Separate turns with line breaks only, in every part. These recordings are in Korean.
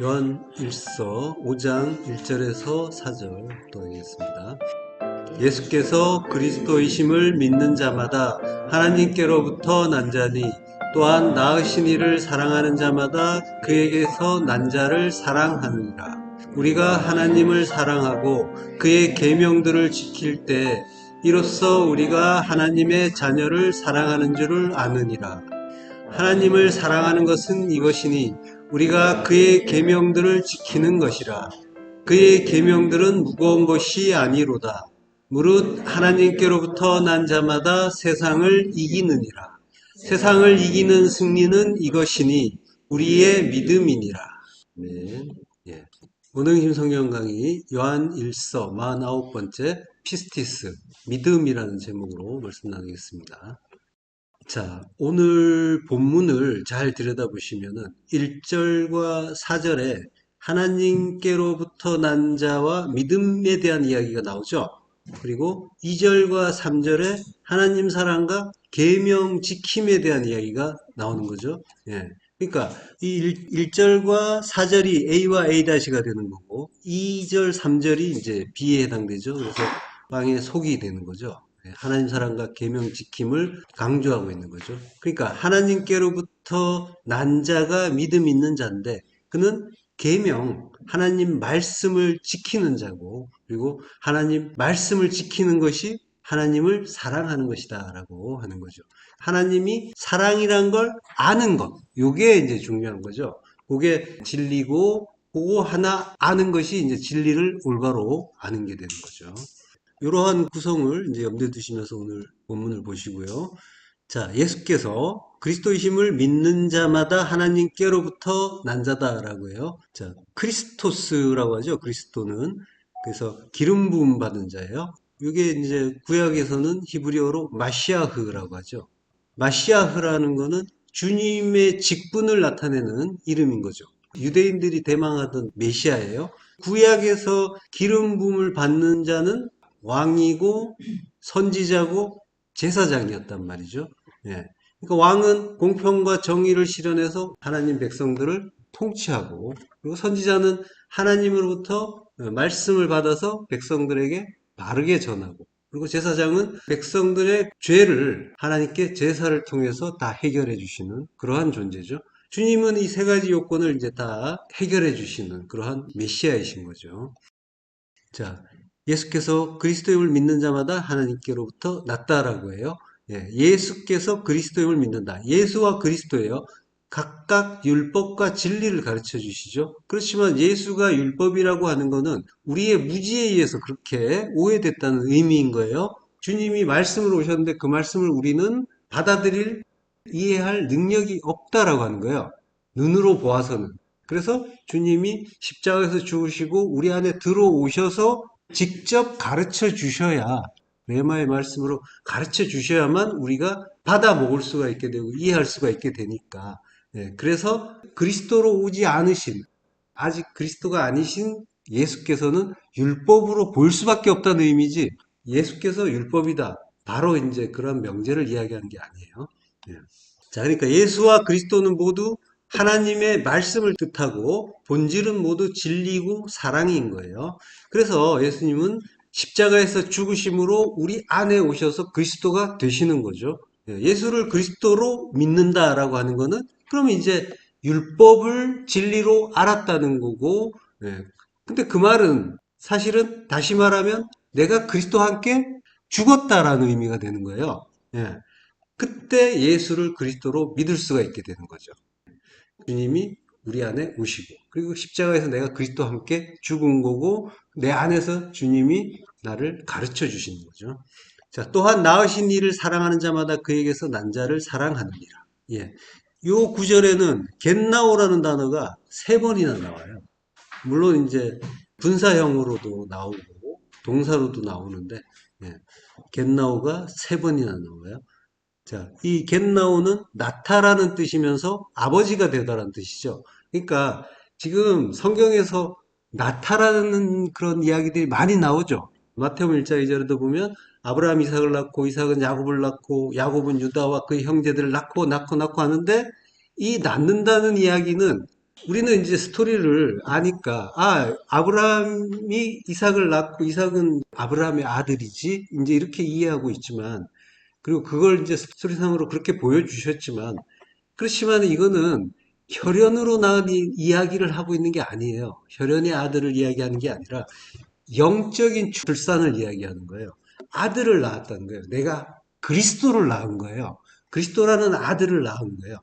요한일서 5장 1절에서 4절 또하겠습니다. 예수께서 그리스도이심을 믿는 자마다 하나님께로부터 난 자니 또한 낳으신 이를 사랑하는 자마다 그에게서 난 자를 사랑하느니라. 우리가 하나님을 사랑하고 그의 계명들을 지킬 때 이로써 우리가 하나님의 자녀를 사랑하는 줄을 아느니라. 하나님을 사랑하는 것은 이것이니 우리가 그의 계명들을 지키는 것이라. 그의 계명들은 무거운 것이 아니로다. 무릇 하나님께로부터 난 자마다 세상을 이기느니라. 세상을 이기는 승리는 이것이니 우리의 믿음이니라. 네. 예. 오능심 성경 강의 요한 1서 49번째 피스티스 믿음이라는 제목으로 말씀 나누겠습니다. 자, 오늘 본문을 잘 들여다보시면은 1절과 4절에 하나님께로부터 난 자와 믿음에 대한 이야기가 나오죠. 그리고 2절과 3절에 하나님 사랑과 계명 지킴에 대한 이야기가 나오는 거죠. 예. 그러니까 이 1절과 4절이 A와 A-가 되는 거고 2절, 3절이 이제 B에 해당되죠. 그래서 빵의 속이 되는 거죠. 하나님 사랑과 계명 지킴을 강조하고 있는 거죠. 그러니까 하나님께로부터 난 자가 믿음 있는 자인데 그는 계명, 하나님 말씀을 지키는 자고 그리고 하나님 말씀을 지키는 것이 하나님을 사랑하는 것이다 라고 하는 거죠. 하나님이 사랑이란 걸 아는 것, 요게 이제 중요한 거죠. 그게 진리고 그거 하나 아는 것이 이제 진리를 올바로 아는 게 되는 거죠. 이러한 구성을 이제 염두에 두시면서 오늘 본문을 보시고요. 자, 예수께서 그리스도이심을 믿는 자마다 하나님께로부터 난 자다라고 해요. 자, 크리스토스라고 하죠. 그리스도는. 그래서 기름 부음 받은 자예요. 이게 이제 구약에서는 히브리어로 마시아흐라고 하죠. 마시아흐라는 거는 주님의 직분을 나타내는 이름인 거죠. 유대인들이 대망하던 메시아예요. 구약에서 기름 부음을 받는 자는 왕이고 선지자고 제사장이었단 말이죠. 예. 그러니까 왕은 공평과 정의를 실현해서 하나님 백성들을 통치하고 그리고 선지자는 하나님으로부터 말씀을 받아서 백성들에게 바르게 전하고 그리고 제사장은 백성들의 죄를 하나님께 제사를 통해서 다 해결해 주시는 그러한 존재죠. 주님은 이 세 가지 요건을 이제 다 해결해 주시는 그러한 메시아이신 거죠. 자, 예수께서 그리스도임을 믿는 자마다 하나님께로부터 났다라고 해요. 예, 예수께서 그리스도임을 믿는다. 예수와 그리스도예요. 각각 율법과 진리를 가르쳐 주시죠. 그렇지만 예수가 율법이라고 하는 것은 우리의 무지에 의해서 그렇게 오해됐다는 의미인 거예요. 주님이 말씀으로 오셨는데 그 말씀을 우리는 받아들일, 이해할 능력이 없다라고 하는 거예요. 눈으로 보아서는. 그래서 주님이 십자가에서 죽으시고 우리 안에 들어오셔서 직접 가르쳐 주셔야 레마의 말씀으로 가르쳐 주셔야만 우리가 받아 먹을 수가 있게 되고 이해할 수가 있게 되니까 그래서 그리스도로 오지 않으신 아직 그리스도가 아니신 예수께서는 율법으로 볼 수밖에 없다는 의미지 예수께서 율법이다. 바로 이제 그런 명제를 이야기하는 게 아니에요. 예. 자, 그러니까 예수와 그리스도는 모두 하나님의 말씀을 뜻하고 본질은 모두 진리고 사랑인 거예요. 그래서 예수님은 십자가에서 죽으심으로 우리 안에 오셔서 그리스도가 되시는 거죠. 예수를 그리스도로 믿는다라고 하는 거는 그러면 이제 율법을 진리로 알았다는 거고, 근데 그 말은 사실은 다시 말하면 내가 그리스도와 함께 죽었다라는 의미가 되는 거예요. 예. 그때 예수를 그리스도로 믿을 수가 있게 되는 거죠. 주님이 우리 안에 오시고 그리고 십자가에서 내가 그리스도와 함께 죽은 거고 내 안에서 주님이 나를 가르쳐 주시는 거죠. 자, 또한 낳으신 이를 사랑하는 자마다 그에게서 난 자를 사랑하느니라. 예. 요 구절에는 겟나오라는 단어가 세 번이나 나와요. 물론 이제 분사형으로도 나오고 동사로도 나오는데 예. 겟나오가 세 번이나 나와요. 자, 이 겟나오는 나타라는 뜻이면서 아버지가 되다라는 뜻이죠. 그러니까 지금 성경에서 나타라는 그런 이야기들이 많이 나오죠. 마태복음 1장 2절에도 보면 아브라함 이삭을 낳고 이삭은 야곱을 낳고 야곱은 유다와 그의 형제들을 낳고 하는데 이 낳는다는 이야기는 우리는 이제 스토리를 아니까, 아브라함이 이삭을 낳고 이삭은 아브라함의 아들이지, 이제 이렇게 이해하고 있지만, 그리고 그걸 이제 스토리상으로 그렇게 보여주셨지만, 그렇지만 이거는 혈연으로 낳은 이야기를 하고 있는 게 아니에요. 혈연의 아들을 이야기하는 게 아니라, 영적인 출산을 이야기하는 거예요. 아들을 낳았다는 거예요. 내가 그리스도를 낳은 거예요. 그리스도라는 아들을 낳은 거예요.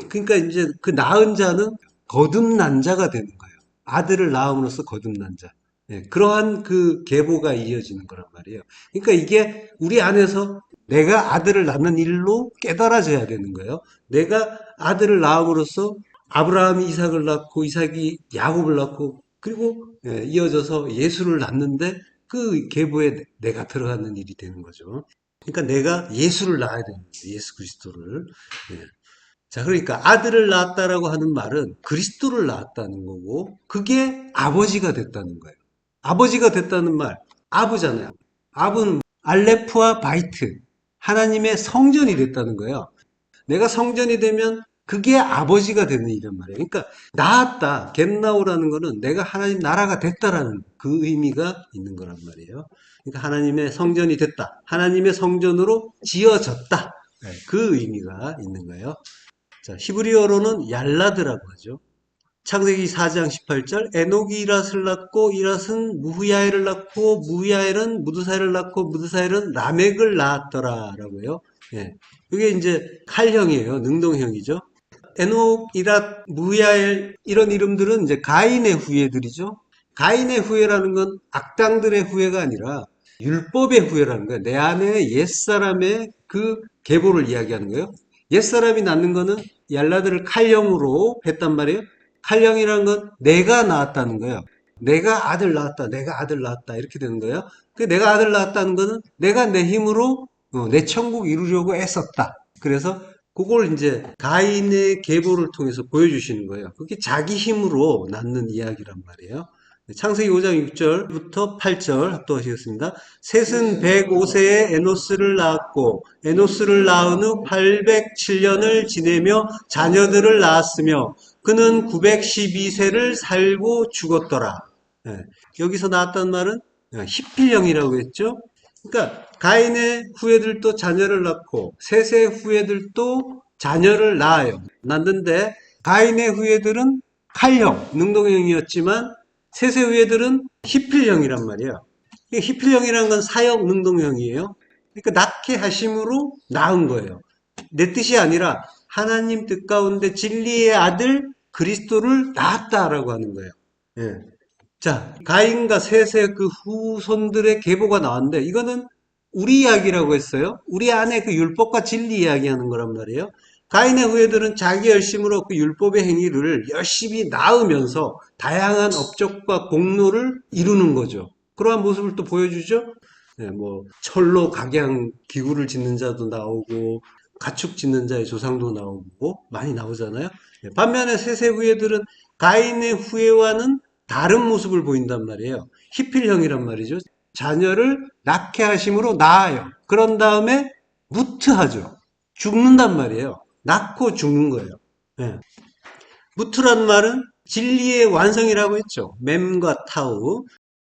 그러니까 이제 그 낳은 자는 거듭난 자가 되는 거예요. 아들을 낳음으로써 거듭난 자. 예, 그러한 그 계보가 이어지는 거란 말이에요. 그러니까 이게 우리 안에서 내가 아들을 낳는 일로 깨달아져야 되는 거예요. 내가 아들을 낳음으로써 아브라함이 이삭을 낳고 이삭이 야곱을 낳고 그리고 이어져서 예수를 낳는데 그 계보에 내가 들어가는 일이 되는 거죠. 그러니까 내가 예수를 낳아야 되는 거예요. 예수 그리스도를. 예. 자, 그러니까 아들을 낳았다라고 하는 말은 그리스도를 낳았다는 거고, 그게 아버지가 됐다는 거예요. 아버지가 됐다는 말, 아브잖아요. 아브는 알레프와 바이트, 하나님의 성전이 됐다는 거예요. 내가 성전이 되면 그게 아버지가 되는 일이란 말이에요. 그러니까 낳았다, 겟나오라는 거는 내가 하나님 나라가 됐다라는 그 의미가 있는 거란 말이에요. 그러니까 하나님의 성전이 됐다. 하나님의 성전으로 지어졌다. 네, 그 의미가 있는 거예요. 자, 히브리어로는 얄라드라고 하죠. 창세기 4장 18절 에녹이 이랏을 낳고 이랏은 무후야엘을 낳고 무후야엘은 무드사엘을 낳고 무드사엘은 라멕을 낳았더라라고요. 예. 이게 이제 칼형이에요. 능동형이죠. 에녹, 이랏, 무후야엘 이런 이름들은 이제 가인의 후예들이죠. 가인의 후예라는 건 악당들의 후예가 아니라 율법의 후예라는 거예요. 내 안에 옛사람의 그 계보를 이야기하는 거예요. 옛사람이 낳는 거는 얄라드를 칼형으로 했단 말이에요. 칼형이라는 건 내가 낳았다는 거예요. 내가 아들 낳았다, 내가 아들 낳았다 이렇게 되는 거예요. 그 내가 아들 낳았다는 거는 내가 내 힘으로 내 천국 이루려고 애썼다. 그래서 그걸 이제 가인의 계보를 통해서 보여주시는 거예요. 그게 자기 힘으로 낳는 이야기란 말이에요. 창세기 5장 6절부터 8절 합독하시겠습니다. 셋은 105세에 에노스를 낳았고 에노스를 낳은 후 807년을 지내며 자녀들을 낳았으며 그는 912세를 살고 죽었더라. 예, 여기서 나왔단 말은 히필령이라고 했죠. 그러니까 가인의 후예들도 자녀를 낳고 셋의 후예들도 자녀를 낳아요. 낳는데 가인의 후예들은 칼형, 능동형이었지만 셋의 후예들은 히필형이란 말이에요. 히필형이란 건 사형 능동형이에요. 그러니까 낳게 하심으로 낳은 거예요. 내 뜻이 아니라 하나님 뜻 가운데 진리의 아들 그리스도를 낳았다라고 하는 거예요. 예. 자, 가인과 셋의 그 후손들의 계보가 나왔는데 이거는 우리 이야기라고 했어요. 우리 안에 그 율법과 진리 이야기하는 거란 말이에요. 가인의 후예들은 자기 열심으로 그 율법의 행위를 열심히 낳으면서 다양한 업적과 공로를 이루는 거죠. 그러한 모습을 또 보여주죠. 네, 뭐 철로 각양 기구를 짓는 자도 나오고 가축 짓는 자의 조상도 나오고 많이 나오잖아요. 네, 반면에 셋의 후예들은 가인의 후예와는 다른 모습을 보인단 말이에요. 히필형이란 말이죠. 자녀를 낳게 하심으로 낳아요. 그런 다음에 무트하죠. 죽는단 말이에요. 낳고 죽는 거예요. 네. 무트란 말은 진리의 완성이라고 했죠. mem과 타우.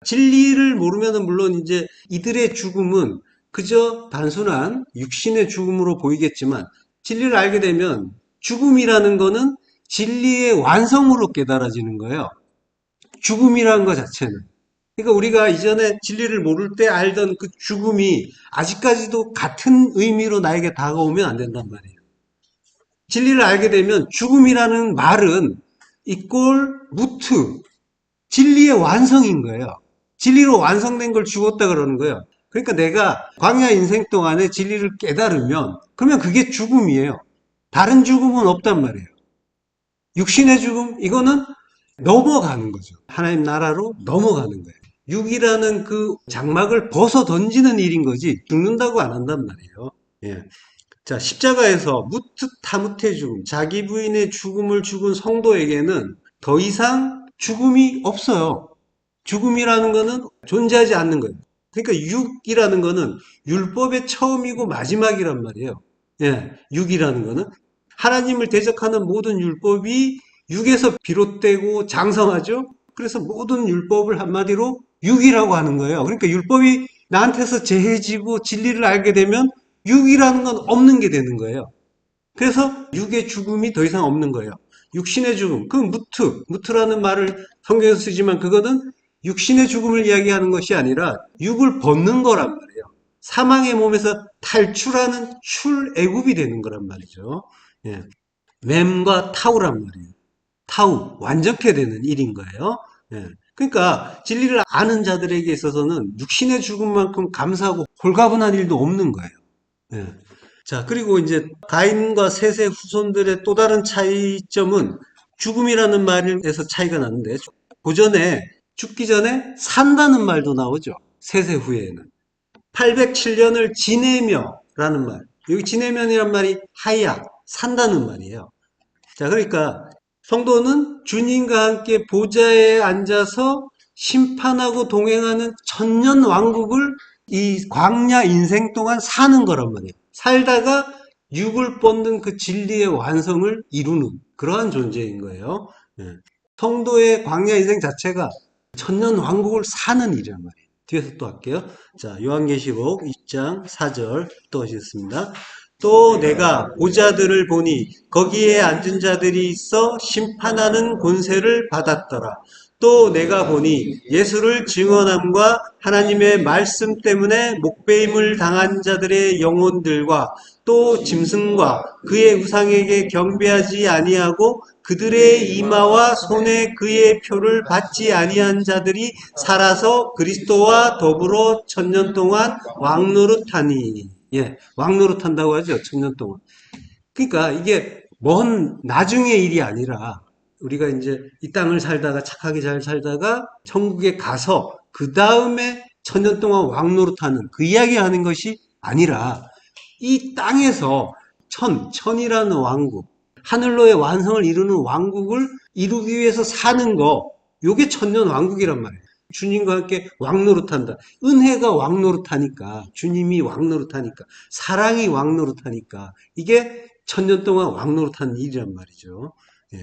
진리를 모르면 물론 이제 이들의 죽음은 그저 단순한 육신의 죽음으로 보이겠지만 진리를 알게 되면 죽음이라는 거는 진리의 완성으로 깨달아지는 거예요. 죽음이라는 것 자체는. 그러니까 우리가 이전에 진리를 모를 때 알던 그 죽음이 아직까지도 같은 의미로 나에게 다가오면 안 된단 말이에요. 진리를 알게 되면 죽음이라는 말은 이꼴 무트, 진리의 완성인 거예요. 진리로 완성된 걸 죽었다 그러는 거예요. 그러니까 내가 광야 인생 동안에 진리를 깨달으면 그러면 그게 죽음이에요. 다른 죽음은 없단 말이에요. 육신의 죽음 이거는 넘어가는 거죠. 하나님 나라로 넘어가는 거예요. 육이라는 그 장막을 벗어 던지는 일인 거지 죽는다고 안 한단 말이에요. 예. 자, 십자가에서 무트타무테 죽음, 자기 부인의 죽음을 죽은 성도에게는 더 이상 죽음이 없어요. 죽음이라는 거는 존재하지 않는 거예요. 그러니까 육이라는 거는 율법의 처음이고 마지막이란 말이에요. 예, 육이라는 거는 하나님을 대적하는 모든 율법이 육에서 비롯되고 장성하죠. 그래서 모든 율법을 한마디로 육이라고 하는 거예요. 그러니까 율법이 나한테서 제해지고 진리를 알게 되면 육이라는 건 없는 게 되는 거예요. 그래서 육의 죽음이 더 이상 없는 거예요. 육신의 죽음, 그 무트라는 말을 성경에서 쓰지만 그거는 육신의 죽음을 이야기하는 것이 아니라 육을 벗는 거란 말이에요. 사망의 몸에서 탈출하는 출애굽이 되는 거란 말이죠. 예. 맴과 타우란 말이에요. 타우, 완전케 되는 일인 거예요. 예. 그러니까 진리를 아는 자들에게 있어서는 육신의 죽음만큼 감사하고 홀가분한 일도 없는 거예요. 예. 자, 그리고 이제 가인과 셋의 후손들의 또 다른 차이점은 죽음이라는 말에서 차이가 나는데 그 전에 죽기 전에 산다는 말도 나오죠. 셋의 후에는 807년을 지내며 라는 말. 여기 지내면이란 말이 하야, 산다는 말이에요. 자, 그러니까 성도는 주님과 함께 보좌에 앉아서 심판하고 동행하는 천년 왕국을 이 광야 인생 동안 사는 거란 말이에요. 살다가 육을 뻗는 그 진리의 완성을 이루는 그러한 존재인 거예요. 예. 성도의 광야 인생 자체가 천년 왕국을 사는 일이란 말이에요. 뒤에서 또 할게요. 자, 요한계시록 2장 4절 또 하시겠습니다. 또 내가 보좌들을 보니 거기에 앉은 자들이 있어 심판하는 권세를 받았더라. 또 내가 보니 예수를 증언함과 하나님의 말씀 때문에 목배임을 당한 자들의 영혼들과 또 짐승과 그의 우상에게 경배하지 아니하고 그들의 이마와 손에 그의 표를 받지 아니한 자들이 살아서 그리스도와 더불어 천년 동안 왕노릇하니. 예, 왕노릇한다고 하죠. 천년 동안. 그러니까 이게 먼 나중의 일이 아니라 우리가 이제 이 땅을 살다가 착하게 잘 살다가 천국에 가서 그 다음에 천년 동안 왕노릇하는 그 이야기하는 것이 아니라 이 땅에서 천이라는 왕국, 하늘로의 완성을 이루는 왕국을 이루기 위해서 사는 거, 요게 천년 왕국이란 말이에요. 주님과 함께 왕노릇한다. 은혜가 왕노릇하니까, 주님이 왕노릇하니까, 사랑이 왕노릇하니까, 이게 천년 동안 왕노릇하는 일이란 말이죠. 예.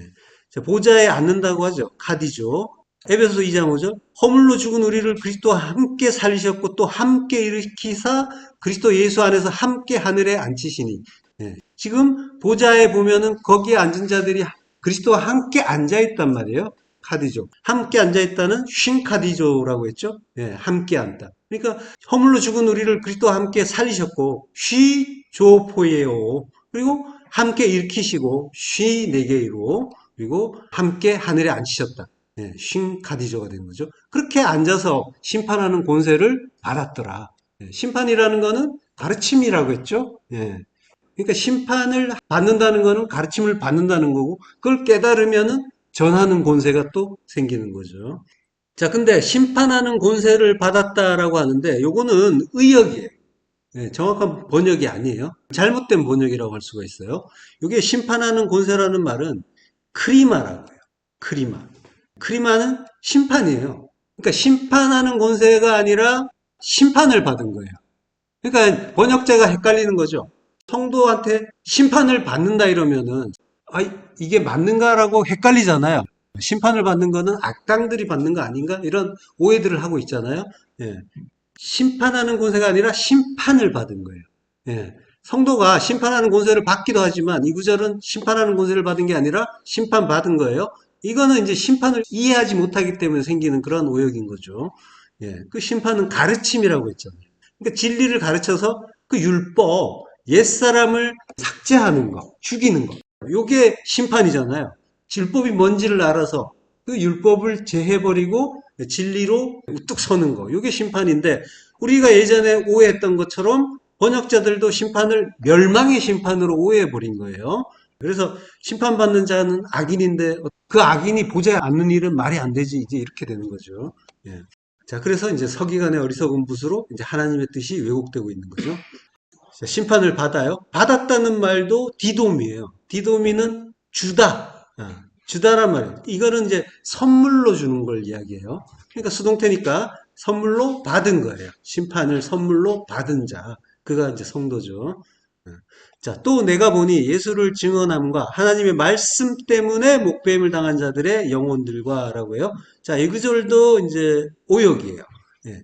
자, 보좌에 앉는다고 하죠. 카디죠. 에베소서 2장 5절. 허물로 죽은 우리를 그리스도와 함께 살리셨고 또 함께 일으키사 그리스도 예수 안에서 함께 하늘에 앉히시니. 예. 지금 보좌에 보면은 거기에 앉은 자들이 그리스도와 함께 앉아있단 말이에요. 카디조. 함께 앉아있다는 쉰 카디조라고 했죠. 예, 함께 앉다. 그러니까 허물로 죽은 우리를 그리스도와 함께 살리셨고 쉬 조포예요. 그리고 함께 일으키시고 쉬 네개로 그리고 함께 하늘에 앉히셨다. 예, 쉰 카디조가 된 거죠. 그렇게 앉아서 심판하는 권세를 받았더라. 예, 심판이라는 거는 가르침이라고 했죠. 예. 그러니까 심판을 받는다는 거는 가르침을 받는다는 거고 그걸 깨달으면은 전하는 권세가 또 생기는 거죠. 자, 근데 심판하는 권세를 받았다라고 하는데 요거는 의역이에요. 예, 정확한 번역이 아니에요. 잘못된 번역이라고 할 수가 있어요. 이게 심판하는 권세라는 말은 크리마라고 해요. 크리마. 크리마는 심판이에요. 그러니까 심판하는 권세가 아니라 심판을 받은 거예요. 그러니까 번역자가 헷갈리는 거죠. 성도한테 심판을 받는다 이러면은 아, 이게 맞는가라고 헷갈리잖아요. 심판을 받는 거는 악당들이 받는 거 아닌가? 이런 오해들을 하고 있잖아요. 예. 심판하는 권세가 아니라 심판을 받은 거예요. 예. 성도가 심판하는 권세를 받기도 하지만 이 구절은 심판하는 권세를 받은 게 아니라 심판받은 거예요. 이거는 이제 심판을 이해하지 못하기 때문에 생기는 그런 오역인 거죠. 예. 그 심판은 가르침이라고 했잖아요. 그러니까 진리를 가르쳐서 그 율법, 옛사람을 삭제하는 거, 죽이는 거. 요게 심판이잖아요. 율법이 뭔지를 알아서 그 율법을 제해버리고 진리로 우뚝 서는 거. 요게 심판인데 우리가 예전에 오해했던 것처럼 번역자들도 심판을 멸망의 심판으로 오해해버린 거예요. 그래서 심판받는 자는 악인인데 그 악인이 보좌에 앉는 일은 말이 안 되지. 이제 이렇게 되는 거죠. 예. 자, 그래서 이제 서기관의 어리석은 붓으로 이제 하나님의 뜻이 왜곡되고 있는 거죠. 자, 심판을 받아요. 받았다는 말도 디돔이에요. 디돔이는 주다. 주다란 말이에요. 이거는 이제 선물로 주는 걸 이야기해요. 그러니까 수동태니까 선물로 받은 거예요. 심판을 선물로 받은 자. 그가 이제 성도죠. 자, 또 내가 보니 예수를 증언함과 하나님의 말씀 때문에 목배임을 당한 자들의 영혼들과라고 해요. 자, 이 구절도 이제 오역이에요. 예.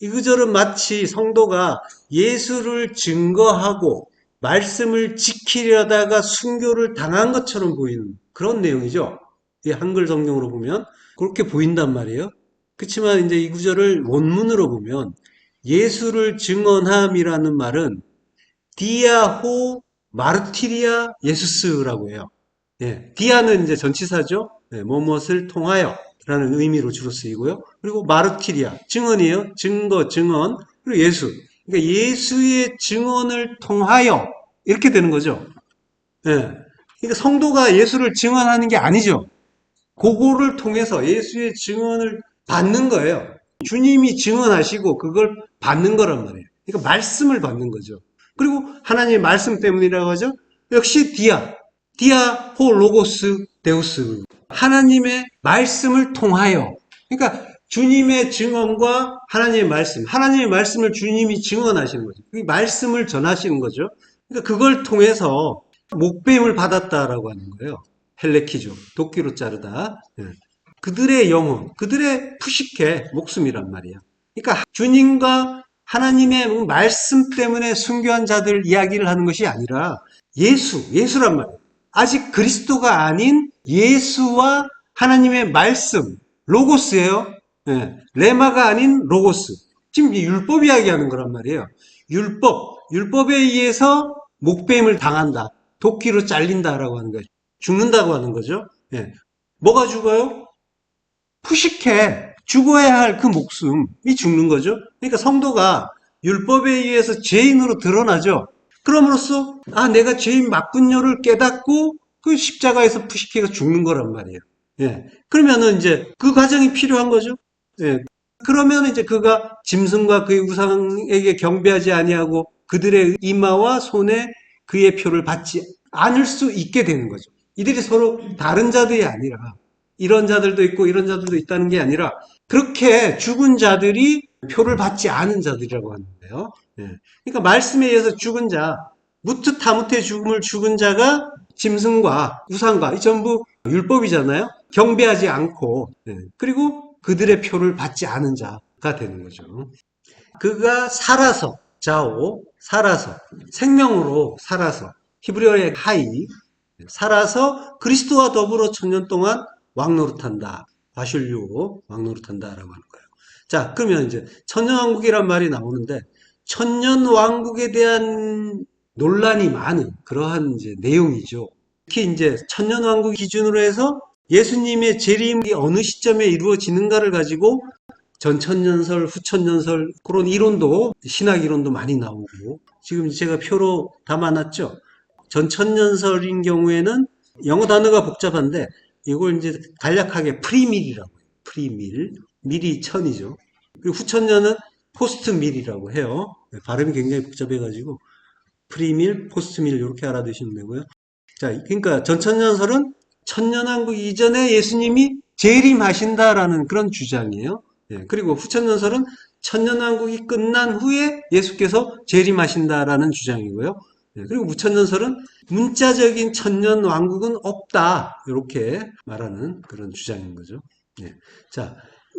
이 구절은 마치 성도가 예수를 증거하고 말씀을 지키려다가 순교를 당한 것처럼 보이는 그런 내용이죠. 이 한글 성경으로 보면 그렇게 보인단 말이에요. 그렇지만 이제 이 구절을 원문으로 보면 예수를 증언함이라는 말은 디아호 마르티리아 예수스라고 해요. 예, 디아는 이제 전치사죠. 예, 무엇을 통하여 라는 의미로 주로 쓰이고요. 그리고 마르티리아, 증언이에요. 증거, 증언. 그리고 예수. 그러니까 예수의 증언을 통하여 이렇게 되는 거죠. 예. 그러니까 성도가 예수를 증언하는 게 아니죠. 그거를 통해서 예수의 증언을 받는 거예요. 주님이 증언하시고 그걸 받는 거란 말이에요. 그러니까 말씀을 받는 거죠. 그리고 하나님의 말씀 때문이라고 하죠. 역시 디아 호 로고스 데우스. 하나님의 말씀을 통하여. 그러니까 주님의 증언과 하나님의 말씀을 주님이 증언하시는 거죠. 그 말씀을 전하시는 거죠. 그러니까 그걸 통해서 목배임을 받았다라고 하는 거예요. 헬레키죠. 도끼로 자르다. 예. 그들의 영혼, 그들의 푸시케 목숨이란 말이에요. 그러니까 주님과 하나님의 말씀 때문에 순교한 자들 이야기를 하는 것이 아니라 예수란 말이에요. 아직 그리스도가 아닌 예수와 하나님의 말씀, 로고스예요. 예. 레마가 아닌 로고스. 지금 율법 이야기하는 거란 말이에요. 율법에 의해서 목배임을 당한다. 도끼로 잘린다라고 하는 거예요. 죽는다고 하는 거죠. 예. 뭐가 죽어요? 푸시케 죽어야 할 그 목숨이 죽는 거죠. 그러니까 성도가 율법에 의해서 죄인으로 드러나죠. 그럼으로써 내가 죄인 맞군요를 깨닫고 그 십자가에서 푸시케가 죽는 거란 말이에요. 예. 그러면은 이제 그 과정이 필요한 거죠. 예. 그러면 이제 그가 짐승과 그의 우상에게 경배하지 아니하고 그들의 이마와 손에 그의 표를 받지 않을 수 있게 되는 거죠. 이들이 서로 다른 자들이 아니라 이런 자들도 있고 이런 자들도 있다는 게 아니라 그렇게 죽은 자들이 표를 받지 않은 자들이라고 하는데요. 예. 그러니까 말씀에 의해서 죽은 자, 무트 타무트의 죽음을 죽은 자가 짐승과 우상과 이 전부 율법이잖아요. 경배하지 않고 그리고 그들의 표를 받지 않은 자가 되는 거죠. 그가 살아서 살아서 생명으로 살아서 히브리어의 하이 살아서 그리스도와 더불어 천년 동안 왕노릇한다. 바슐류 왕노릇한다라고 하는 거예요. 자, 그러면 이제 천년왕국이란 말이 나오는데 천년왕국에 대한 논란이 많은 그러한 이제 내용이죠. 특히 이제 천년왕국 기준으로 해서 예수님의 재림이 어느 시점에 이루어지는가를 가지고 전천년설, 후천년설 그런 이론도 신학 이론도 많이 나오고 지금 제가 표로 담아놨죠. 전천년설인 경우에는 영어 단어가 복잡한데 이걸 이제 간략하게 프리밀이라고 해요. 프리밀. 밀이 천이죠. 그리고 후천년은 포스트밀이라고 해요. 발음이 굉장히 복잡해가지고 프리밀, 포스트밀 이렇게 알아두시면 되고요. 자, 그러니까 전천년설은 천년왕국 이전에 예수님이 재림하신다라는 그런 주장이에요. 예, 그리고 후천년설은 천년왕국이 끝난 후에 예수께서 재림하신다라는 주장이고요. 예, 그리고 무천년설은 문자적인 천년왕국은 없다. 이렇게 말하는 그런 주장인 거죠. 예, 자,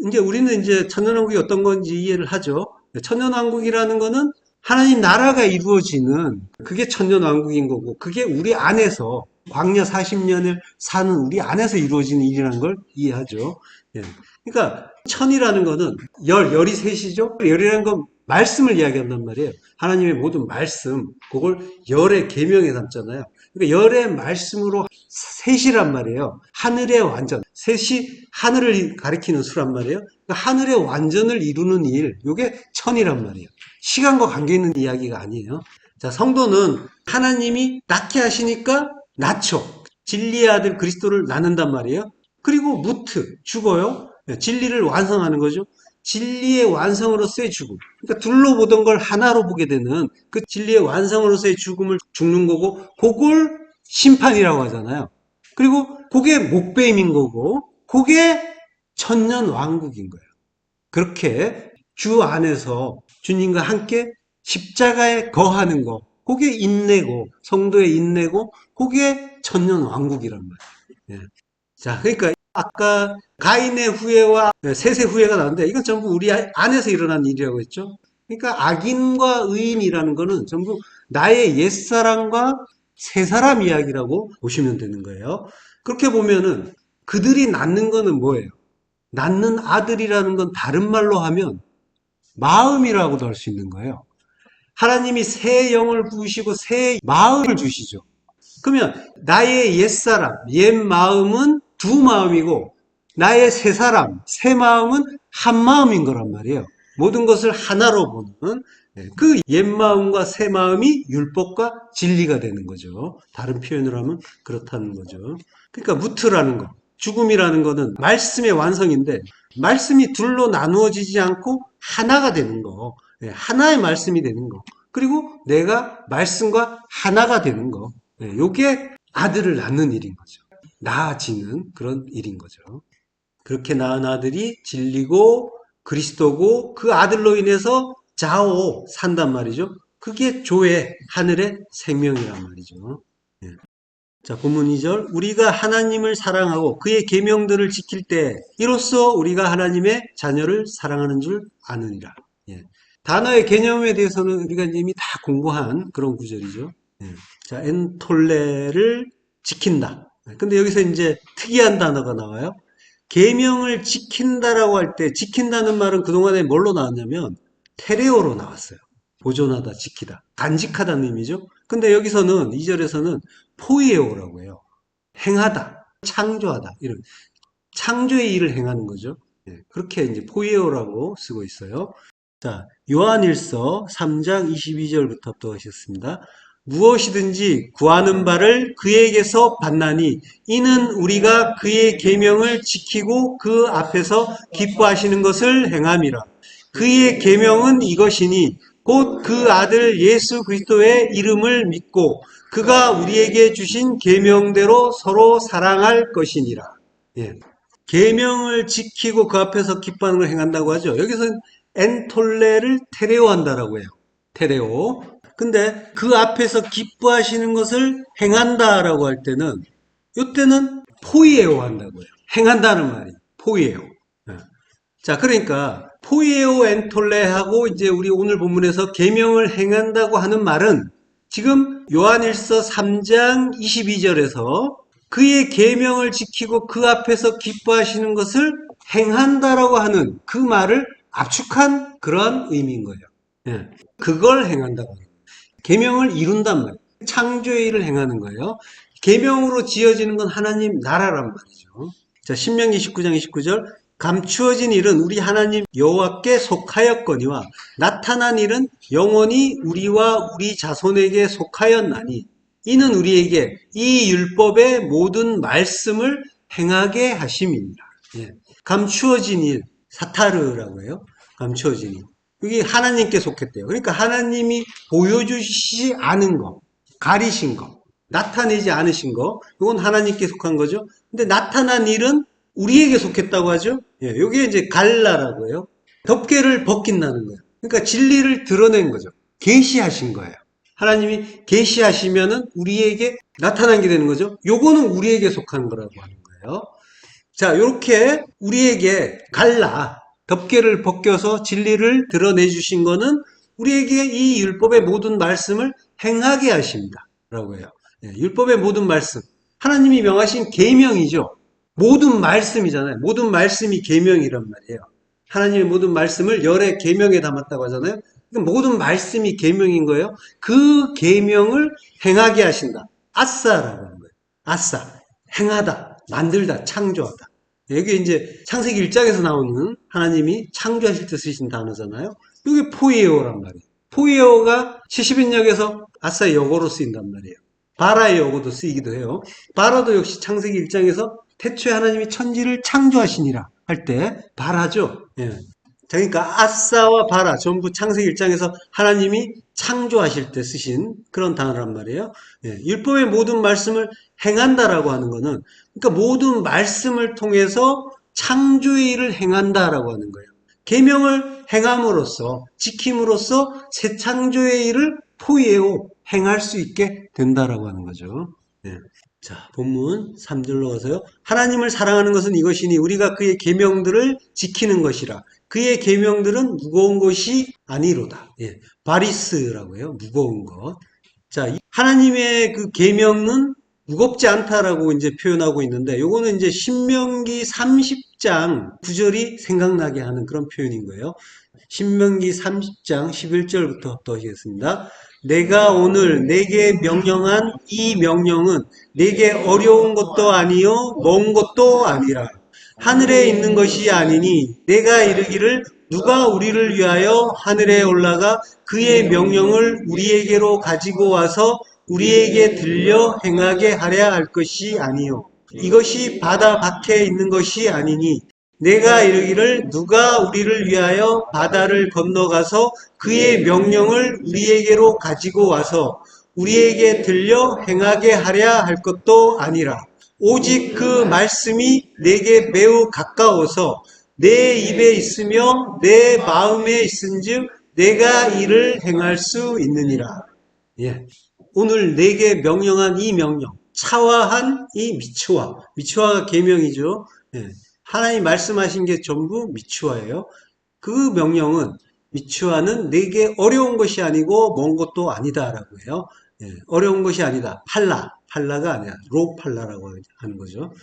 이제 우리는 이제 천년왕국이 어떤 건지 이해를 하죠. 천년왕국이라는 거는 하나님 나라가 이루어지는 그게 천년왕국인 거고 그게 우리 안에서 광야 40년을 사는 우리 안에서 이루어지는 일이라는 걸 이해하죠. 예. 그러니까 천이라는 거는 열이 셋이죠. 열이라는 건 말씀을 이야기한단 말이에요. 하나님의 모든 말씀, 그걸 열의 계명에 담잖아요. 그러니까 열의 말씀으로 셋이란 말이에요. 하늘의 완전, 셋이 하늘을 가리키는 수란 말이에요. 그러니까 하늘의 완전을 이루는 일, 이게 천이란 말이에요. 시간과 관계 있는 이야기가 아니에요. 자, 성도는 하나님이 낳게 하시니까 낳죠. 진리의 아들 그리스도를 낳는단 말이에요. 그리고 무트, 죽어요. 진리를 완성하는 거죠. 진리의 완성으로서의 죽음. 그러니까 둘로 보던 걸 하나로 보게 되는 그 진리의 완성으로서의 죽음을 죽는 거고, 그걸 심판이라고 하잖아요. 그리고 그게 목배임인 거고, 그게 천년 왕국인 거예요. 그렇게 주 안에서 주님과 함께 십자가에 거하는 거, 그게 인내고, 성도의 인내고, 그게 천년왕국이란 말이에요. 예. 자, 그러니까 아까 가인의 후예와 셋의 후예가 나왔는데 이건 전부 우리 안에서 일어난 일이라고 했죠. 그러니까 악인과 의인이라는 거는 전부 나의 옛사람과 새사람 이야기라고 보시면 되는 거예요. 그렇게 보면은 그들이 낳는 거는 뭐예요? 낳는 아들이라는 건 다른 말로 하면 마음이라고도 할 수 있는 거예요. 하나님이 새 영을 부으시고 새 마음을 주시죠. 그러면 나의 옛사람, 옛 마음은 두 마음이고 나의 새 사람, 새 마음은 한 마음인 거란 말이에요. 모든 것을 하나로 보는 그 옛 마음과 새 마음이 율법과 진리가 되는 거죠. 다른 표현으로 하면 그렇다는 거죠. 그러니까 무트라는 거, 죽음이라는 거는 말씀의 완성인데 말씀이 둘로 나누어지지 않고 하나가 되는 거, 하나의 말씀이 되는 거, 그리고 내가 말씀과 하나가 되는 거, 요게 아들을 낳는 일인 거죠. 나아지는 그런 일인 거죠. 그렇게 낳은 아들이 진리고 그리스도고 그 아들로 인해서 좌우 산단 말이죠. 그게 조의 하늘의 생명이란 말이죠. 예. 자, 본문 2절. 우리가 하나님을 사랑하고 그의 계명들을 지킬 때 이로써 우리가 하나님의 자녀를 사랑하는 줄 아느니라. 예. 단어의 개념에 대해서는 우리가 이미 다 공부한 그런 구절이죠. 예. 자, 엔톨레를 지킨다. 근데 여기서 이제 특이한 단어가 나와요. 계명을 지킨다라고 할 때 지킨다는 말은 그동안에 뭘로 나왔냐면 테레오로 나왔어요. 보존하다, 지키다. 간직하다는 의미죠. 근데 여기서는 2절에서는 포이에오라고 해요. 행하다, 창조하다. 이런 창조의 일을 행하는 거죠. 예, 그렇게 이제 포이에오라고 쓰고 있어요. 자, 요한일서 3장 22절부터 또 하셨습니다. 무엇이든지 구하는 바를 그에게서 받나니 이는 우리가 그의 계명을 지키고 그 앞에서 기뻐하시는 것을 행함이라. 그의 계명은 이것이니 곧 그 아들 예수 그리스도의 이름을 믿고 그가 우리에게 주신 계명대로 서로 사랑할 것이니라. 예. 계명을 지키고 그 앞에서 기뻐하는 걸 행한다고 하죠. 여기서는 엔톨레를 테레오 한다라고 해요. 테레오. 근데 그 앞에서 기뻐하시는 것을 행한다라고 할 때는 이때는 포이에오 한다고요. 행한다는 말이 포이에오. 자, 그러니까 포이에오 엔톨레하고 이제 우리 오늘 본문에서 계명을 행한다고 하는 말은 지금 요한일서 3장 22절에서 그의 계명을 지키고 그 앞에서 기뻐하시는 것을 행한다라고 하는 그 말을 압축한 그러한 의미인 거예요. 예, 그걸 행한다고 해요. 계명을 이룬단 말이에요. 창조의 일을 행하는 거예요. 계명으로 지어지는 건 하나님 나라란 말이죠. 자, 신명기 19장 29절 감추어진 일은 우리 하나님 여호와께 속하였거니와 나타난 일은 영원히 우리와 우리 자손에게 속하였나니 이는 우리에게 이 율법의 모든 말씀을 행하게 하심이니라. 예. 감추어진 일, 사타르라고 해요. 감추어진 일. 여기 하나님께 속했대요. 그러니까 하나님이 보여주시지 않은 거, 가리신 거, 나타내지 않으신 거, 이건 하나님께 속한 거죠. 근데 나타난 일은 우리에게 속했다고 하죠. 예, 여기에 이제 갈라라고 해요. 덮개를 벗긴다는 거예요. 그러니까 진리를 드러낸 거죠. 계시하신 거예요. 하나님이 계시하시면은 우리에게 나타난 게 되는 거죠. 요거는 우리에게 속한 거라고 하는 거예요. 자, 이렇게 우리에게 갈라 덮개를 벗겨서 진리를 드러내 주신 거는 우리에게 이 율법의 모든 말씀을 행하게 하십니다. 라고 해요. 예, 율법의 모든 말씀. 하나님이 명하신 계명이죠. 모든 말씀이잖아요. 모든 말씀이 계명이란 말이에요. 하나님의 모든 말씀을 열의 계명에 담았다고 하잖아요. 모든 말씀이 계명인 거예요. 그 계명을 행하게 하신다. 아싸라고 하는 거예요. 아싸. 행하다. 만들다. 창조하다. 여기 이제 창세기 1장에서 나오는 하나님이 창조하실 때 쓰신 단어잖아요. 이게 포이에오란 말이에요. 포이에오가 70인역에서 아싸의 역어로 쓰인단 말이에요. 바라의 역어도 쓰이기도 해요. 바라도 역시 창세기 1장에서 태초에 하나님이 천지를 창조하시니라 할 때 바라죠. 예. 그러니까 아싸와 바라 전부 창세기 1장에서 하나님이 창조하실 때 쓰신 그런 단어란 말이에요. 예. 율법의 모든 말씀을 행한다라고 하는 거는 그러니까 모든 말씀을 통해서 창조의 일을 행한다라고 하는 거예요. 계명을 행함으로써 지킴으로써 새 창조의 일을 포이에오 행할 수 있게 된다라고 하는 거죠. 예. 자, 본문 3절로 가서요. 하나님을 사랑하는 것은 이것이니 우리가 그의 계명들을 지키는 것이라. 그의 계명들은 무거운 것이 아니로다. 예. 바리스라고 해요. 무거운 것. 자, 하나님의 그 계명은 무겁지 않다라고 이제 표현하고 있는데, 요거는 이제 신명기 30장 9절이 생각나게 하는 그런 표현인 거예요. 신명기 30장 11절부터 또 하겠습니다. 내가 오늘 내게 명령한 이 명령은 내게 어려운 것도 아니요 먼 것도 아니라 하늘에 있는 것이 아니니 내가 이르기를 누가 우리를 위하여 하늘에 올라가 그의 명령을 우리에게로 가지고 와서 우리에게 들려 행하게 하려 할 것이 아니요 이것이 바다 밖에 있는 것이 아니니 내가 이르기를 누가 우리를 위하여 바다를 건너가서 그의 명령을 우리에게로 가지고 와서 우리에게 들려 행하게 하려 할 것도 아니라 오직 그 말씀이 내게 매우 가까워서 내 입에 있으며 내 마음에 있은즉 내가 이를 행할 수 있느니라. 예. 오늘 내게 명령한 이 명령, 차화한 이 미츠와, 미츠와가 계명이죠. 예. 하나님 말씀하신 게 전부 미츠와예요. 그 명령은 미츠와는 내게 어려운 것이 아니고 먼 것도 아니다라고 해요. 예. 어려운 것이 아니다. 팔라가 아니라 로팔라라고 하는 거죠.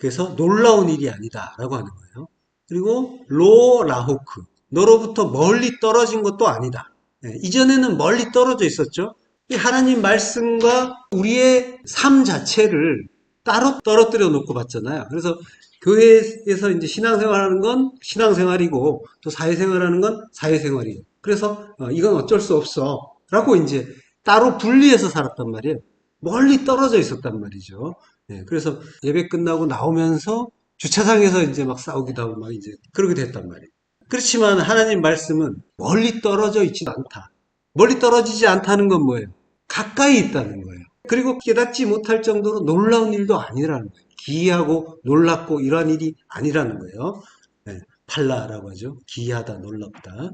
그래서 놀라운 일이 아니다라고 하는 거예요. 그리고 로라호크, 너로부터 멀리 떨어진 것도 아니다. 예. 이전에는 멀리 떨어져 있었죠. 하나님 말씀과 우리의 삶 자체를 따로 떨어뜨려 놓고 봤잖아요. 그래서 교회에서 이제 신앙생활하는 건 신앙생활이고 또 사회생활하는 건 사회생활이에요. 그래서 이건 어쩔 수 없어 라고 이제 따로 분리해서 살았단 말이에요. 멀리 떨어져 있었단 말이죠. 네, 그래서 예배 끝나고 나오면서 주차장에서 이제 막 싸우기도 하고 막 이제 그렇게 됐단 말이에요. 그렇지만 하나님 말씀은 멀리 떨어져 있지도 않다. 멀리 떨어지지 않다는 건 뭐예요? 가까이 있다는 거예요. 그리고 깨닫지 못할 정도로 놀라운 일도 아니라는 거예요. 기이하고 놀랍고 이러한 일이 아니라는 거예요. 네, 팔라라고 하죠. 기이하다, 놀랍다.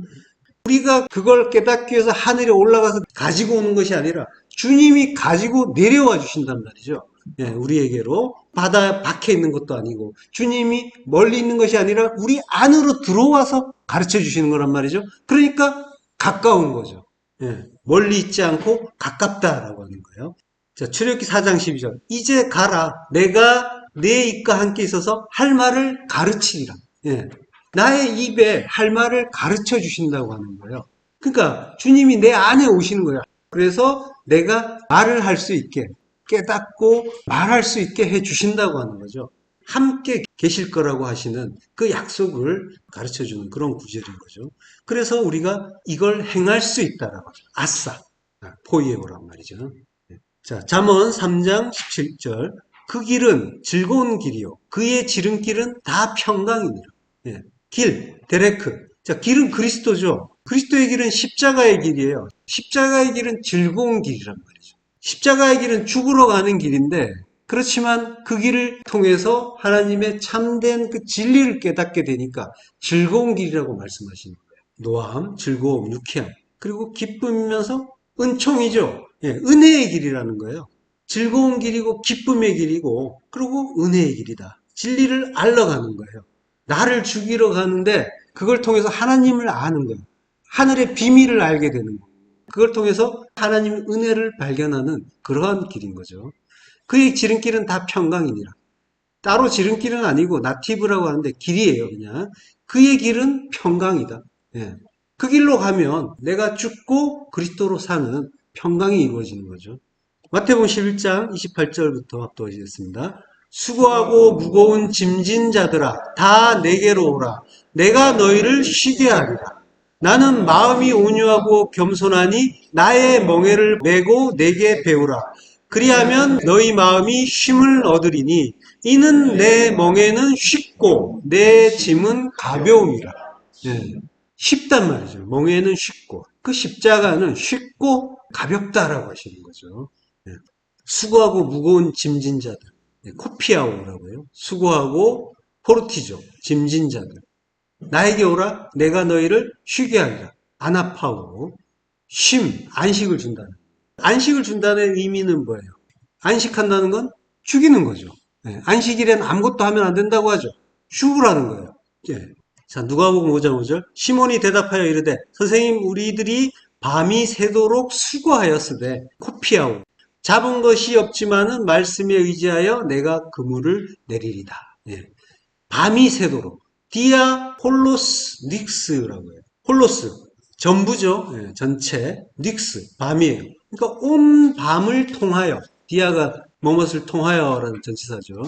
우리가 그걸 깨닫기 위해서 하늘에 올라가서 가지고 오는 것이 아니라 주님이 가지고 내려와 주신단 말이죠. 예, 우리에게로 바다 밖에 있는 것도 아니고 주님이 멀리 있는 것이 아니라 우리 안으로 들어와서 가르쳐 주시는 거란 말이죠. 그러니까 가까운 거죠. 예, 멀리 있지 않고 가깝다라고 하는 거예요. 자, 출애굽기 4장 12절. 이제 가라. 내가 내 입과 함께 있어서 할 말을 가르치리라. 예, 나의 입에 할 말을 가르쳐 주신다고 하는 거예요. 그러니까 주님이 내 안에 오시는 거예요. 그래서 내가 말을 할 수 있게 깨닫고 말할 수 있게 해 주신다고 하는 거죠. 함께 계실 거라고 하시는 그 약속을 가르쳐 주는 그런 구절인 거죠. 그래서 우리가 이걸 행할 수 있다라고 하죠. 아싸, 포이에오란 말이죠. 자, 잠언 3장 17절. 그 길은 즐거운 길이요. 그의 지름길은 다 평강이니라. 예. 길, 데레크. 자, 길은 그리스도죠. 그리스도의 길은 십자가의 길이에요. 십자가의 길은 즐거운 길이란 말이죠. 십자가의 길은 죽으러 가는 길인데, 그렇지만 그 길을 통해서 하나님의 참된 그 진리를 깨닫게 되니까 즐거운 길이라고 말씀하시는 거예요. 노함, 즐거움, 유쾌함. 그리고 기쁨이면서 은총이죠. 예, 은혜의 길이라는 거예요. 즐거운 길이고 기쁨의 길이고 그리고 은혜의 길이다. 진리를 알러 가는 거예요. 나를 죽이러 가는데 그걸 통해서 하나님을 아는 거예요. 하늘의 비밀을 알게 되는 거예요. 그걸 통해서 하나님의 은혜를 발견하는 그러한 길인 거죠. 그의 지름길은 다 평강이니라. 따로 지름길은 아니고 나티브라고 하는데 길이에요, 그냥. 그의 길은 평강이다. 예. 그 길로 가면 내가 죽고 그리스도로 사는 평강이 이루어지는 거죠. 마태복음 11장 28절부터 합독하시겠습니다. 수고하고 무거운 짐진 자들아 다 내게로 오라. 내가 너희를 쉬게 하리라. 나는 마음이 온유하고 겸손하니 나의 멍에를 메고 내게 배우라. 그리하면 너희 마음이 쉼을 얻으리니 이는 내 멍에는 쉽고 내 짐은 가벼움이라. 예, 쉽단 말이죠. 멍에는 쉽고 그 십자가는 쉽고 가볍다라고 하시는 거죠. 예, 수고하고 무거운 짐진 자들. 코피아오라고 해요. 수고하고 포르티조, 짐진 자들. 나에게 오라, 내가 너희를 쉬게 하리라. 아나파오, 쉼, 안식을 준다는. 안식을 준다는 의미는 뭐예요? 안식한다는 건 죽이는 거죠. 예, 안식일엔 아무것도 하면 안 된다고 하죠. 죽으라는 거예요. 예. 자, 누가복음 5장 5절. 시몬이 대답하여 이르되 선생님 우리들이 밤이 새도록 수고하였으되 코피하오. 잡은 것이 없지만은 말씀에 의지하여 내가 그물을 내리리다. 예. 밤이 새도록. 디아 홀로스 닉스라고 해요. 홀로스. 전부죠. 예, 전체. 닉스. 밤이에요. 그러니까 온 밤을 통하여. 디아가 뭐뭇을 통하여라는 전치사죠.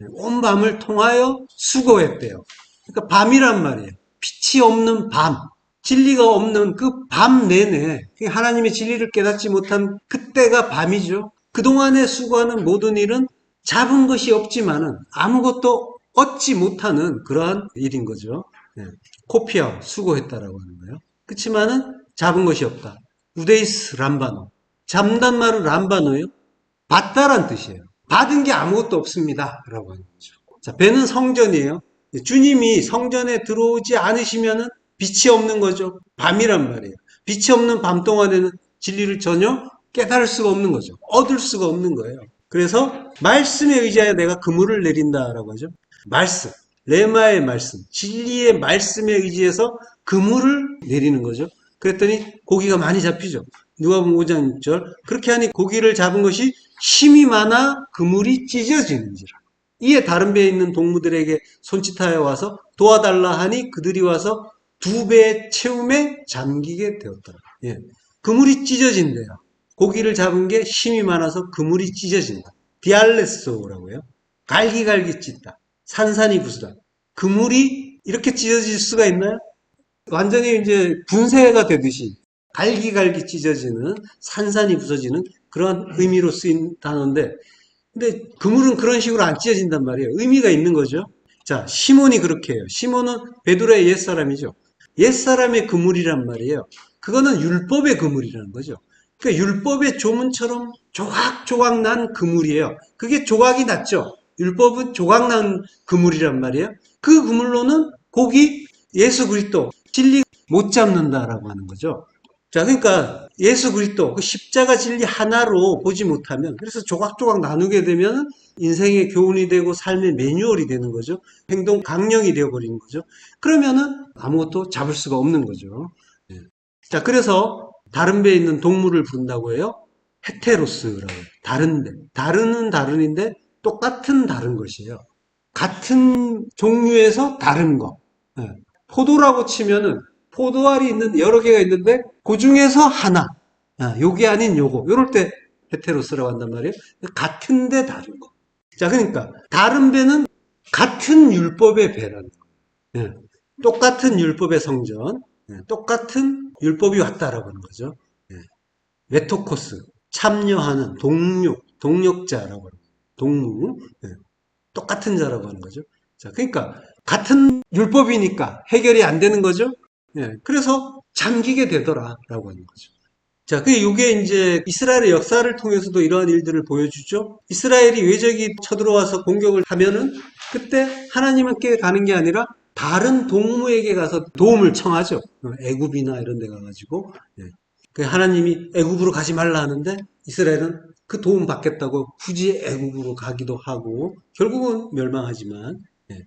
예, 온 밤을 통하여 수고했대요. 그러니까 밤이란 말이에요. 빛이 없는 밤. 진리가 없는 그 밤 내내 하나님의 진리를 깨닫지 못한 그때가 밤이죠. 그동안에 수고하는 모든 일은 잡은 것이 없지만은 아무것도 얻지 못하는 그러한 일인 거죠. 예. 코피아 수고했다라고 하는 거예요. 그렇지만은 잡은 것이 없다. 우데이스 람바노. 잡단 말은 람바노예요. 받다란 뜻이에요. 받은 게 아무것도 없습니다. 라고 하는 거죠. 자, 배는 성전이에요. 주님이 성전에 들어오지 않으시면은 빛이 없는 거죠. 밤이란 말이에요. 빛이 없는 밤 동안에는 진리를 전혀 깨달을 수가 없는 거죠. 얻을 수가 없는 거예요. 그래서 말씀에 의지하여 내가 그물을 내린다라고 하죠. 말씀, 레마의 말씀, 진리의 말씀에 의지해서 그물을 내리는 거죠. 그랬더니 고기가 많이 잡히죠. 누가복음 5장 6절. 그렇게 하니 고기를 잡은 것이 힘이 많아 그물이 찢어지는지라. 이에 다른 배에 있는 동무들에게 손짓하여 와서 도와달라 하니 그들이 와서 2배 채움에 잠기게 되었더라. 예. 그물이 찢어진대요. 고기를 잡은 게 힘이 많아서 그물이 찢어진다. 디알레소라고 해요. 갈기갈기 찢다. 산산이 부수다. 그물이 이렇게 찢어질 수가 있나요? 완전히 이제 분쇄가 되듯이 갈기갈기 찢어지는, 산산이 부서지는 그런 의미로 쓰인 단어인데, 근데 그물은 그런 식으로 안 찢어진단 말이에요. 의미가 있는 거죠. 자, 시몬이 그렇게 해요. 시몬은 베드로의 옛사람이죠. 옛사람의 그물이란 말이에요. 그거는 율법의 그물이라는 거죠. 그러니까 율법의 조문처럼 조각조각 난 그물이에요. 그게 조각이 났죠. 율법은 조각 난 그물이란 말이에요. 그 그물로는 고기 예수 그리스도 진리 못 잡는다라고 하는 거죠. 자, 그러니까 예수 그리스도 그 십자가 진리 하나로 보지 못하면, 그래서 조각조각 나누게 되면 인생의 교훈이 되고 삶의 매뉴얼이 되는 거죠. 행동 강령이 되어버리는 거죠. 그러면은 아무것도 잡을 수가 없는 거죠. 예. 자, 그래서 다른 배에 있는 동물을 부른다고 해요. 헤테로스라고 해요. 다른 배. 다른은 다른인데 똑같은 다른 것이에요. 같은 종류에서 다른 거. 예. 포도라고 치면은 포도알이 있는 여러 개가 있는데 그 중에서 하나. 요게 아닌 요거. 요럴 때 헤테로스라고 한단 말이에요. 같은데 다른 거. 자, 그러니까 다른 배는 같은 율법의 배라는 거예요. 예. 똑같은 율법의 성전. 예. 똑같은 율법이 왔다라고 하는 거죠. 예. 메토코스. 참여하는 동력자라고 하는 거예요. 동무. 예. 똑같은 자라고 하는 거죠. 자, 그러니까 같은 율법이니까 해결이 안 되는 거죠. 예, 그래서 잠기게 되더라라고 하는 거죠. 자, 이게 이제 이스라엘의 역사를 통해서도 이러한 일들을 보여주죠. 이스라엘이 외적이 쳐들어와서 공격을 하면은 그때 하나님께 가는 게 아니라 다른 동무에게 가서 도움을 청하죠. 애굽이나 이런 데 가가지고. 예. 하나님이 애굽으로 가지 말라 하는데 이스라엘은 그 도움 받겠다고 굳이 애굽으로 가기도 하고 결국은 멸망하지만. 예.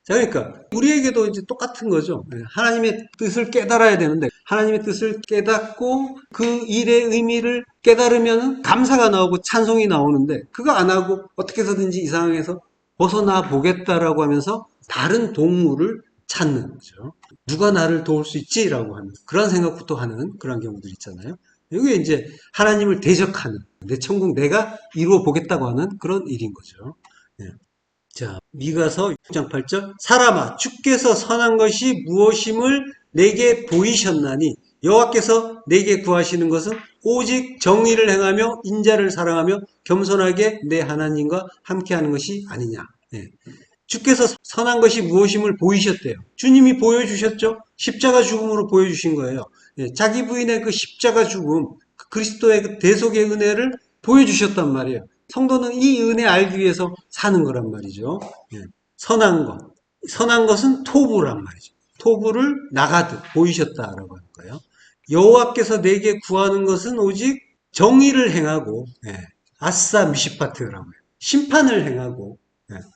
자, 그러니까 우리에게도 이제 똑같은 거죠. 하나님의 뜻을 깨달아야 되는데 하나님의 뜻을 깨닫고 그 일의 의미를 깨달으면 감사가 나오고 찬송이 나오는데 그거 안 하고 어떻게 해서든지 이 상황에서 벗어나 보겠다라고 하면서 다른 동물을 찾는 거죠. 누가 나를 도울 수 있지라고 하는 그런 생각부터 하는 그런 경우들 있잖아요. 이게 이제 하나님을 대적하는 내 천국 내가 이루어 보겠다고 하는 그런 일인 거죠. 예. 자, 미가서 6장 8절. 사람아, 주께서 선한 것이 무엇임을 내게 보이셨나니 여호와께서 내게 구하시는 것은 오직 정의를 행하며 인자를 사랑하며 겸손하게 내 하나님과 함께하는 것이 아니냐. 네. 주께서 선한 것이 무엇임을 보이셨대요. 주님이 보여주셨죠. 십자가 죽음으로 보여주신 거예요. 네. 자기 부인의 그 십자가 죽음, 그 그리스도의 그 대속의 은혜를 보여주셨단 말이에요. 성도는 이 은혜 알기 위해서 사는 거란 말이죠. 예. 선한 것. 선한 것은 토부란 말이죠. 토부를 나가듯 보이셨다라고 하는 거예요. 여호와께서 내게 구하는 것은 오직 정의를 행하고, 아싸 미시파트라고요. 심판을 행하고,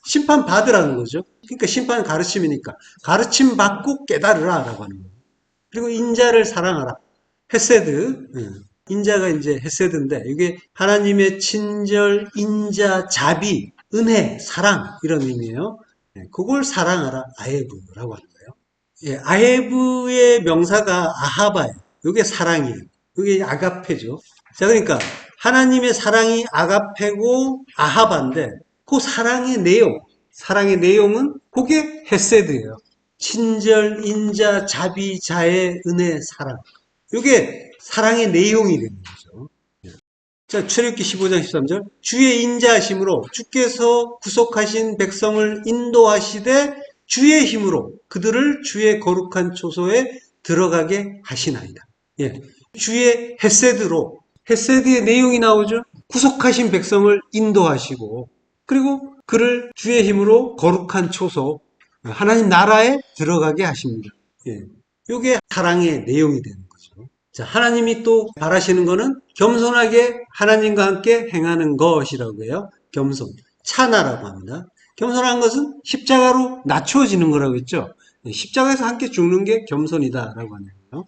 심판 받으라는 거죠. 그러니까 심판은 가르침이니까 가르침 받고 깨달으라 라고 하는 거예요. 그리고 인자를 사랑하라. 헤세드, 인자가 이제 헤세드인데 이게 하나님의 친절, 인자, 자비, 은혜, 사랑 이런 의미예요. 그걸 사랑하라 아헤브라고 하는 거예요. 아헤브의 명사가 아하바예요. 이게 사랑이에요. 이게 아가페죠. 자, 그러니까 하나님의 사랑이 아가페고 아하바인데 그 사랑의 내용은 그게 헤세드예요. 친절, 인자, 자비, 자애, 은혜, 사랑. 이게 사랑의 내용이 되는 거죠. 자, 출애굽기 15장 13절. 주의 인자하심으로 주께서 구속하신 백성을 인도하시되 주의 힘으로 그들을 주의 거룩한 초소에 들어가게 하시나이다. 예. 주의 헤세드로 헤세드의 내용이 나오죠. 구속하신 백성을 인도하시고 그리고 그를 주의 힘으로 거룩한 초소 하나님 나라에 들어가게 하십니다. 예. 이게 사랑의 내용이 되는 거죠. 자, 하나님이 또 바라시는 거는 겸손하게 하나님과 함께 행하는 것이라고 해요. 겸손. 차나라고 합니다. 겸손한 것은 십자가로 낮추어지는 거라고 했죠. 십자가에서 함께 죽는 게 겸손이다라고 하는 거예요.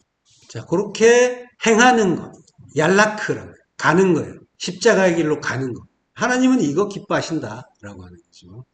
자, 그렇게 행하는 것. 얄라크라고 해요. 가는 거예요. 십자가의 길로 가는 것. 하나님은 이거 기뻐하신다라고 하는 거죠.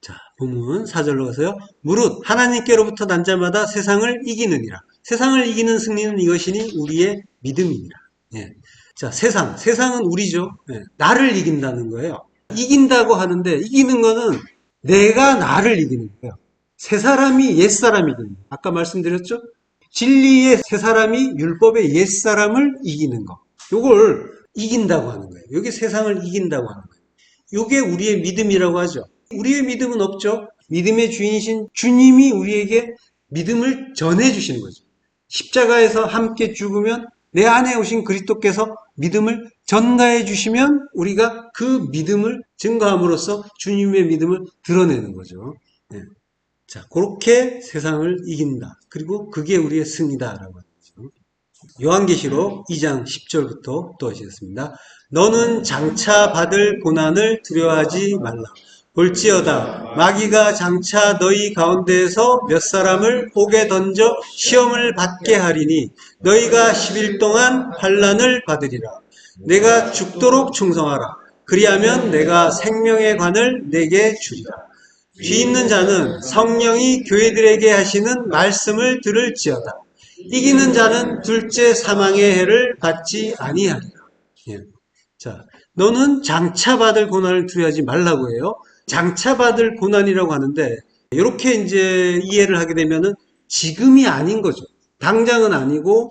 자, 본문 4절로 가서요. 무릇 하나님께로부터 난 자마다 세상을 이기느니라. 세상을 이기는 승리는 이것이니 우리의 믿음이니라. 예. 자, 세상은 우리죠. 예. 나를 이긴다는 거예요. 이긴다고 하는데 이기는 거는 내가 나를 이기는 거예요. 새 사람이 옛 사람이 이기는 거예요. 아까 말씀드렸죠? 진리의 새 사람이 율법의 옛 사람을 이기는 거. 요걸 이긴다고 하는 거예요. 이게 세상을 이긴다고 하는 거예요. 이게 우리의 믿음이라고 하죠. 우리의 믿음은 없죠. 믿음의 주인이신 주님이 우리에게 믿음을 전해주시는 거죠. 십자가에서 함께 죽으면 내 안에 오신 그리스도께서 믿음을 전가해 주시면 우리가 그 믿음을 증거함으로써 주님의 믿음을 드러내는 거죠. 네. 자, 그렇게 세상을 이긴다. 그리고 그게 우리의 승리다라고 하죠. 요한계시록 2장 10절부터 또 하시겠습니다. 너는 장차 받을 고난을 두려워하지 말라. 볼지어다 마귀가 장차 너희 가운데에서 몇 사람을 옥에 던져 시험을 받게 하리니 너희가 10일 동안 환난을 받으리라. 내가 죽도록 충성하라. 그리하면 내가 생명의 관을 내게 주리라. 귀 있는 자는 성령이 교회들에게 하시는 말씀을 들을지어다. 이기는 자는 둘째 사망의 해를 받지 아니하리라. 예. 자, 너는 장차 받을 고난을 두려워하지 말라고 해요. 장차 받을 고난이라고 하는데 이렇게 이제 이해를 하게 되면은 지금이 아닌 거죠. 당장은 아니고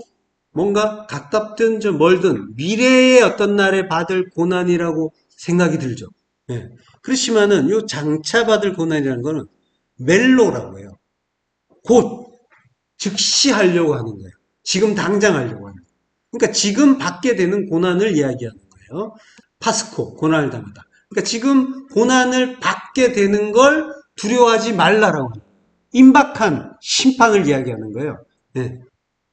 뭔가 가깝든 좀 멀든 미래의 어떤 날에 받을 고난이라고 생각이 들죠. 예. 그렇지만은 이 장차 받을 고난이라는 거는 멜로라고 해요. 곧 즉시 하려고 하는 거예요. 지금 당장 하려고 하는 거예요. 그러니까 지금 받게 되는 고난을 이야기하는 거예요. 파스코, 고난을 당하다. 그러니까 지금 고난을 받게 되는 걸 두려워하지 말라라고 하는 거예요. 임박한 심판을 이야기하는 거예요. 네.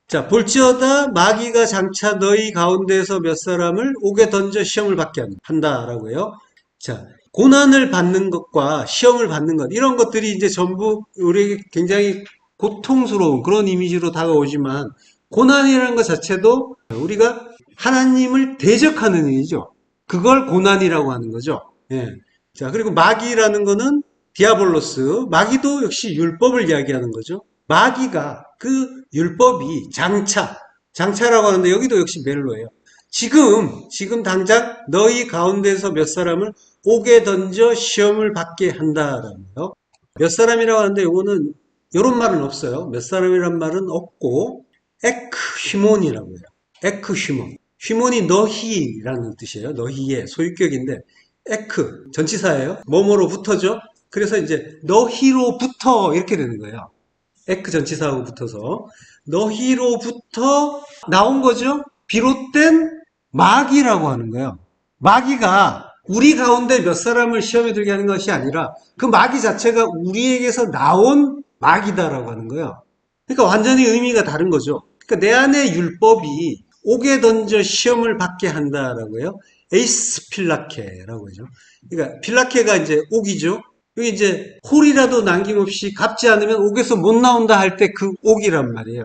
자, 볼지어다 마귀가 장차 너희 가운데에서 몇 사람을 옥에 던져 시험을 받게 한다라고 해요. 자, 고난을 받는 것과 시험을 받는 것 이런 것들이 이제 전부 우리에게 굉장히 고통스러운 그런 이미지로 다가오지만 고난이라는 것 자체도 우리가 하나님을 대적하는 일이죠. 그걸 고난이라고 하는 거죠. 예. 자, 그리고 마귀라는 거는 디아볼로스, 마귀도 역시 율법을 이야기하는 거죠. 마귀가 그 율법이 장차라고 하는데 여기도 역시 멜로예요. 지금 당장 너희 가운데서 몇 사람을 옥에 던져 시험을 받게 한다라는 거예요. 몇 사람이라고 하는데 이거는 이런 말은 없어요. 몇 사람이란 말은 없고 에크휘몬이라고 해요. 에크휘몬. 휘몬이 너희라는 뜻이에요. 너희의 소유격인데 에크 전치사예요. 뭐뭐로부터죠. 그래서 이제 너희로부터 이렇게 되는 거예요. 에크 전치사하고 붙어서 너희로부터 나온 거죠. 비롯된 마귀라고 하는 거예요. 마귀가 우리 가운데 몇 사람을 시험에 들게 하는 것이 아니라 그 마귀 자체가 우리에게서 나온 마귀다라고 하는 거예요. 그러니까 완전히 의미가 다른 거죠. 그러니까 내 안에 율법이 옥에 던져 시험을 받게 한다라고요. 에이스 필라케라고 하죠. 그러니까 필라케가 이제 옥이죠. 여기 이제 홀이라도 남김없이 갚지 않으면 옥에서 못 나온다 할 때 그 옥이란 말이에요.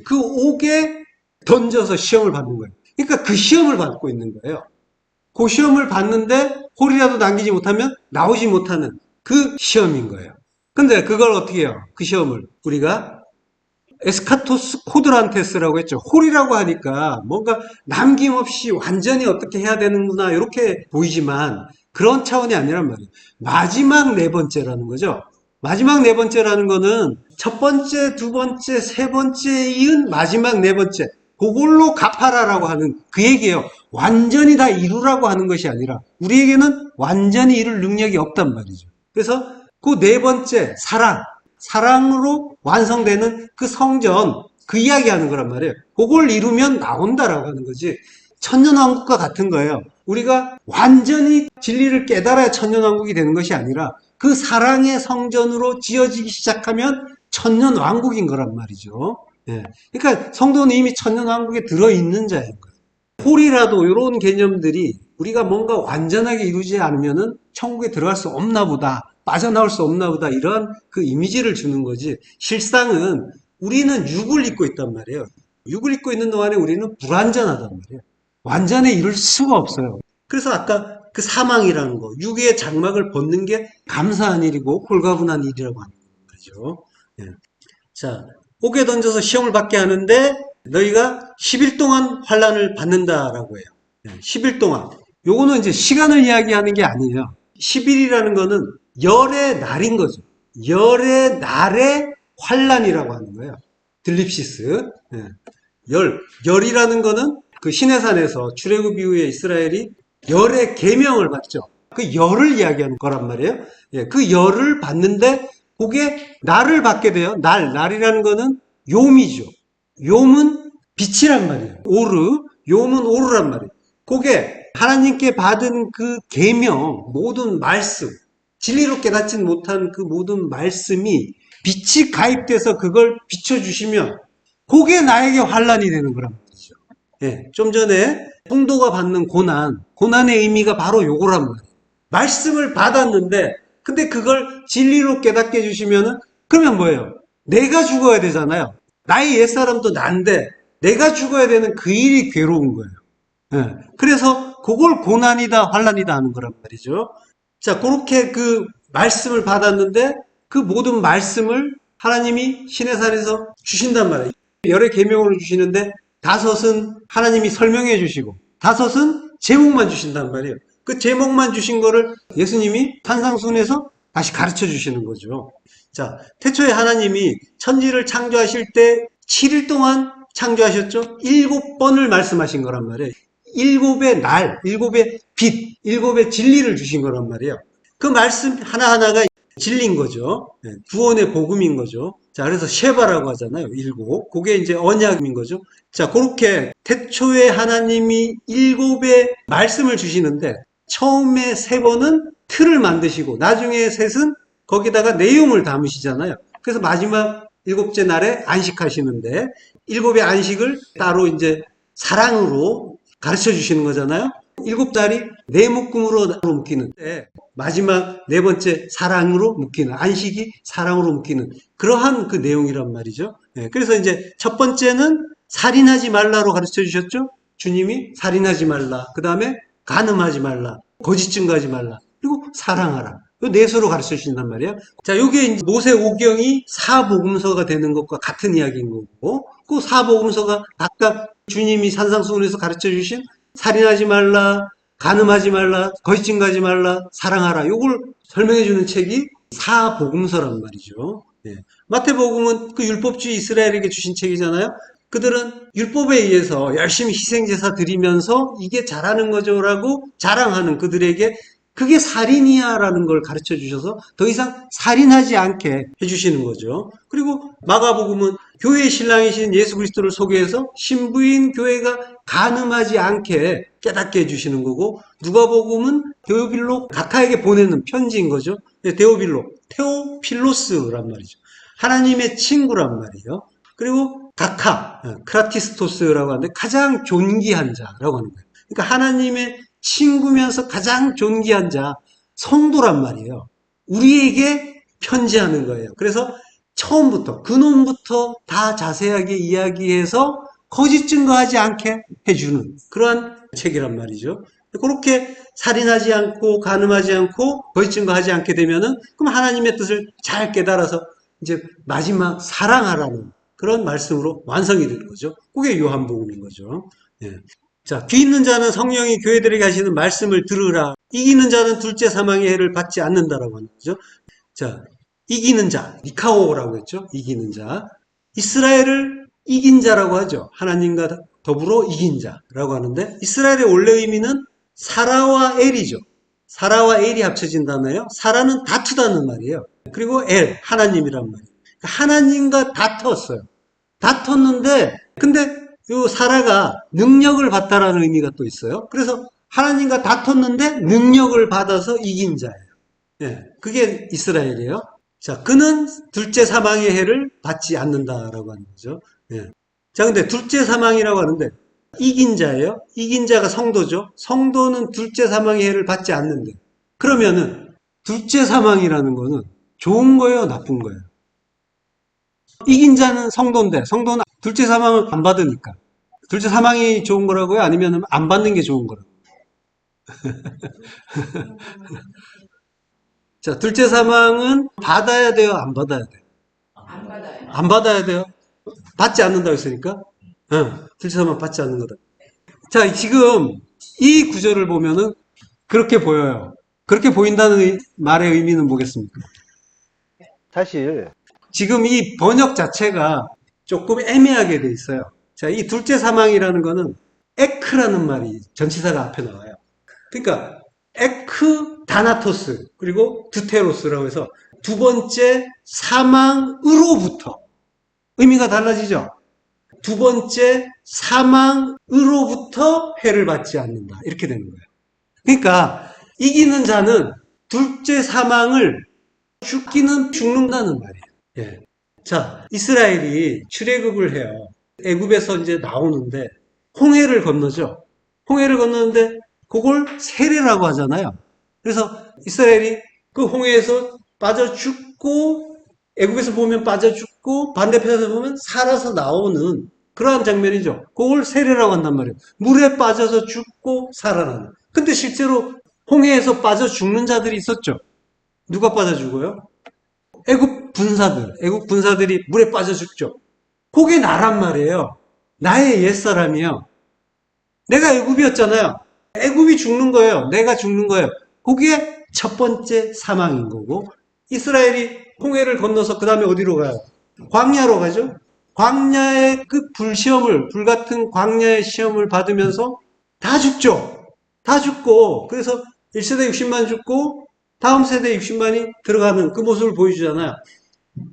그 옥에 던져서 시험을 받는 거예요. 그러니까 그 시험을 받고 있는 거예요. 그 시험을 받는데 홀이라도 남기지 못하면 나오지 못하는 그 시험인 거예요. 근데 그걸 어떻게 해요? 그 시험을 우리가 에스카토스 코드란테스라고 했죠. 홀이라고 하니까 뭔가 남김없이 완전히 어떻게 해야 되는구나 이렇게 보이지만 그런 차원이 아니란 말이에요. 마지막 네 번째라는 거죠. 마지막 네 번째라는 거는 첫 번째, 두 번째, 세 번째 이은 마지막 네 번째 그걸로 갚아라라고 하는 그 얘기예요. 완전히 다 이루라고 하는 것이 아니라 우리에게는 완전히 이룰 능력이 없단 말이죠. 그래서 그 네 번째 사랑으로 완성되는 그 성전, 그 이야기하는 거란 말이에요. 그걸 이루면 나온다라고 하는 거지. 천년왕국과 같은 거예요. 우리가 완전히 진리를 깨달아야 천년왕국이 되는 것이 아니라 그 사랑의 성전으로 지어지기 시작하면 천년왕국인 거란 말이죠. 예. 그러니까 성도는 이미 천년왕국에 들어있는 자인 거예요. 홀이라도 이런 개념들이 우리가 뭔가 완전하게 이루지 않으면은 천국에 들어갈 수 없나 보다, 빠져나올 수 없나 보다, 이러한 그 이미지를 주는 거지. 실상은 우리는 육을 입고 있단 말이에요. 육을 입고 있는 동안에 우리는 불완전하단 말이에요. 완전히 이룰 수가 없어요. 그래서 아까 그 사망이라는 거, 육의 장막을 벗는 게 감사한 일이고 홀가분한 일이라고 하는 거죠. 예. 자, 옥에 던져서 시험을 받게 하는데 너희가 10일 동안 환란을 받는다라고 해요. 10일 동안. 요거는 이제 시간을 이야기하는 게 아니에요. 10일이라는 거는 열의 날인 거죠. 열의 날의 환란이라고 하는 거예요. 들립시스. 열이라는 거는 그 시내산에서 출애굽 이후에 이스라엘이 열의 계명을 받죠. 그 열을 이야기하는 거란 말이에요. 그 열을 받는데 그게 날을 받게 돼요. 날이라는 거는 요미죠. 요은 빛이란 말이에요. 오르, 요은 오르란 말이에요. 그게 하나님께 받은 그 계명, 모든 말씀, 진리로 깨닫지 못한 그 모든 말씀이 빛이 가입돼서 그걸 비춰주시면 그게 나에게 환란이 되는 거란 말이죠. 예, 좀 전에 성도가 받는 고난의 의미가 바로 요거란 말이에요. 말씀을 받았는데 근데 그걸 진리로 깨닫게 해주시면은 그러면 뭐예요? 내가 죽어야 되잖아요. 나의 옛사람도 난데 내가 죽어야 되는 그 일이 괴로운 거예요. 예, 그래서 그걸 고난이다 환란이다 하는 거란 말이죠. 자, 그렇게 그 말씀을 받았는데 그 모든 말씀을 하나님이 시내산에서 주신단 말이에요. 열의 계명으로 주시는데 5은 하나님이 설명해 주시고 5은 제목만 주신단 말이에요. 그 제목만 주신 거를 예수님이 산상순에서 다시 가르쳐 주시는 거죠. 자, 태초에 하나님이 천지를 창조하실 때 7일 동안 창조하셨죠? 7번을 말씀하신 거란 말이에요. 7의 날, 7의 빛, 7의 진리를 주신 거란 말이에요. 그 말씀 하나하나가 진리인 거죠. 구원의 복음인 거죠. 자, 그래서 셰바라고 하잖아요. 7. 그게 이제 언약인 거죠. 자, 그렇게 태초에 하나님이 7의 말씀을 주시는데 처음에 3번은 틀을 만드시고 나중에 셋은 거기다가 내용을 담으시잖아요. 그래서 마지막 7째 날에 안식하시는데 7의 안식을 따로 이제 사랑으로 가르쳐 주시는 거잖아요. 7자리 네 묶음으로 묶이는 마지막 네 번째 사랑으로 묶이는 안식이 사랑으로 묶이는 그러한 그 내용이란 말이죠. 그래서 이제 첫 번째는 살인하지 말라로 가르쳐 주셨죠. 주님이 살인하지 말라. 그 다음에 간음하지 말라. 거짓 증거하지 말라. 그리고 사랑하라. 이 넷으로 가르쳐 주신단 말이에요. 자, 요게 이제 모세오경이 사복음서가 되는 것과 같은 이야기인 거고, 그 사복음서가 각각 주님이 산상수훈에서 가르쳐 주신 살인하지 말라, 간음하지 말라, 거짓 증거하지 말라, 사랑하라. 요걸 설명해 주는 책이 사복음서란 말이죠. 마태복음은 그 율법주의 이스라엘에게 주신 책이잖아요. 그들은 율법에 의해서 열심히 희생제사 드리면서 이게 잘하는 거죠라고 자랑하는 그들에게 그게 살인이야라는 걸 가르쳐 주셔서 더 이상 살인하지 않게 해주시는 거죠. 그리고 마가복음은 교회의 신랑이신 예수 그리스도를 소개해서 신부인 교회가 간음하지 않게 깨닫게 해주시는 거고, 누가복음은 데오빌로 각하에게 보내는 편지인 거죠. 데오빌로, 테오필로스란 말이죠. 하나님의 친구란 말이에요. 그리고 크라티스토스라고 하는데 가장 존귀한 자라고 하는 거예요. 그러니까 하나님의 친구면서 가장 존귀한 자, 성도란 말이에요. 우리에게 편지하는 거예요. 그래서 처음부터, 근원부터 다 자세하게 이야기해서 거짓 증거하지 않게 해주는 그러한 책이란 말이죠. 그렇게 살인하지 않고, 간음하지 않고, 거짓 증거하지 않게 되면은, 그럼 하나님의 뜻을 잘 깨달아서 이제 마지막 사랑하라는 그런 말씀으로 완성이 되는 거죠. 그게 요한복음인 거죠. 예. 자, 귀 있는 자는 성령이 교회들에게 하시는 말씀을 들으라. 이기는 자는 둘째 사망의 해를 받지 않는다라고 하는 거죠. 자, 이기는 자, 니카오라고 했죠. 이기는 자. 이스라엘을 이긴 자라고 하죠. 하나님과 더불어 이긴 자라고 하는데, 이스라엘의 원래 의미는 사라와 엘이죠. 사라와 엘이 합쳐진 단어예요. 사라는 다투다는 말이에요. 그리고 엘, 하나님이란 말이에요. 하나님과 다퉜어요. 다퉜는데, 근데 이 사라가 능력을 받다라는 의미가 또 있어요. 그래서 하나님과 다퉜는데 능력을 받아서 이긴 자예요. 예, 그게 이스라엘이에요. 자, 그는 둘째 사망의 해를 받지 않는다라고 하는 거죠. 예. 자, 근데 둘째 사망이라고 하는데 이긴 자예요. 이긴 자가 성도죠. 성도는 둘째 사망의 해를 받지 않는데. 그러면은 둘째 사망이라는 거는 좋은 거예요, 나쁜 거예요? 이긴 자는 성도인데 성도는 둘째 사망을 안 받으니까. 둘째 사망이 좋은 거라고요? 아니면 안 받는 게 좋은 거라고요? 자, 둘째 사망은 받아야 돼요? 안 받아야 돼요?
안 받아요.
안 받아야 돼요? 받지 않는다고 했으니까? 응, 둘째 사망 받지 않는 거다. 자, 지금 이 구절을 보면은 그렇게 보여요. 그렇게 보인다는 말의 의미는 뭐겠습니까?
사실
지금 이 번역 자체가 조금 애매하게 돼 있어요. 자, 이 둘째 사망이라는 거는 에크라는 말이 전치사가 앞에 나와요. 그러니까 에크 다나토스 그리고 두테로스라고 해서 두 번째 사망으로부터 의미가 달라지죠. 두 번째 사망으로부터 해를 받지 않는다. 이렇게 되는 거예요. 그러니까 이기는 자는 둘째 사망을 죽기는 죽는다는 말이에요. 예. 자, 이스라엘이 출애굽을 해요. 애굽에서 이제 나오는데 홍해를 건너죠. 홍해를 건너는데 그걸 세례라고 하잖아요. 그래서 이스라엘이 그 홍해에서 빠져 죽고 애굽에서 보면 빠져 죽고 반대편에서 보면 살아서 나오는 그러한 장면이죠. 그걸 세례라고 한단 말이에요. 물에 빠져서 죽고 살아나는. 근데 실제로 홍해에서 빠져 죽는 자들이 있었죠. 누가 빠져 죽어요? 애국 군사들이 물에 빠져 죽죠. 그게 나란 말이에요. 나의 옛사람이요. 내가 애굽이었잖아요. 애굽이 죽는 거예요. 내가 죽는 거예요. 그게 첫 번째 사망인 거고 이스라엘이 홍해를 건너서 그 다음에 어디로 가요? 광야로 가죠. 광야의 그 불같은 광야의 시험을 받으면서 다 죽죠. 다 죽고 그래서 1세대 60만 죽고 다음 세대 60만이 들어가는 그 모습을 보여주잖아요.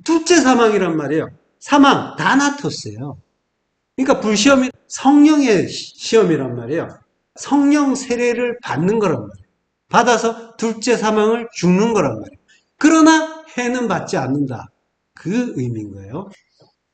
둘째 사망이란 말이에요. 사망, 다나토스예요. 그러니까 불시험이 성령의 시험이란 말이에요. 성령 세례를 받는 거란 말이에요. 받아서 둘째 사망을 죽는 거란 말이에요. 그러나 해는 받지 않는다. 그 의미인 거예요.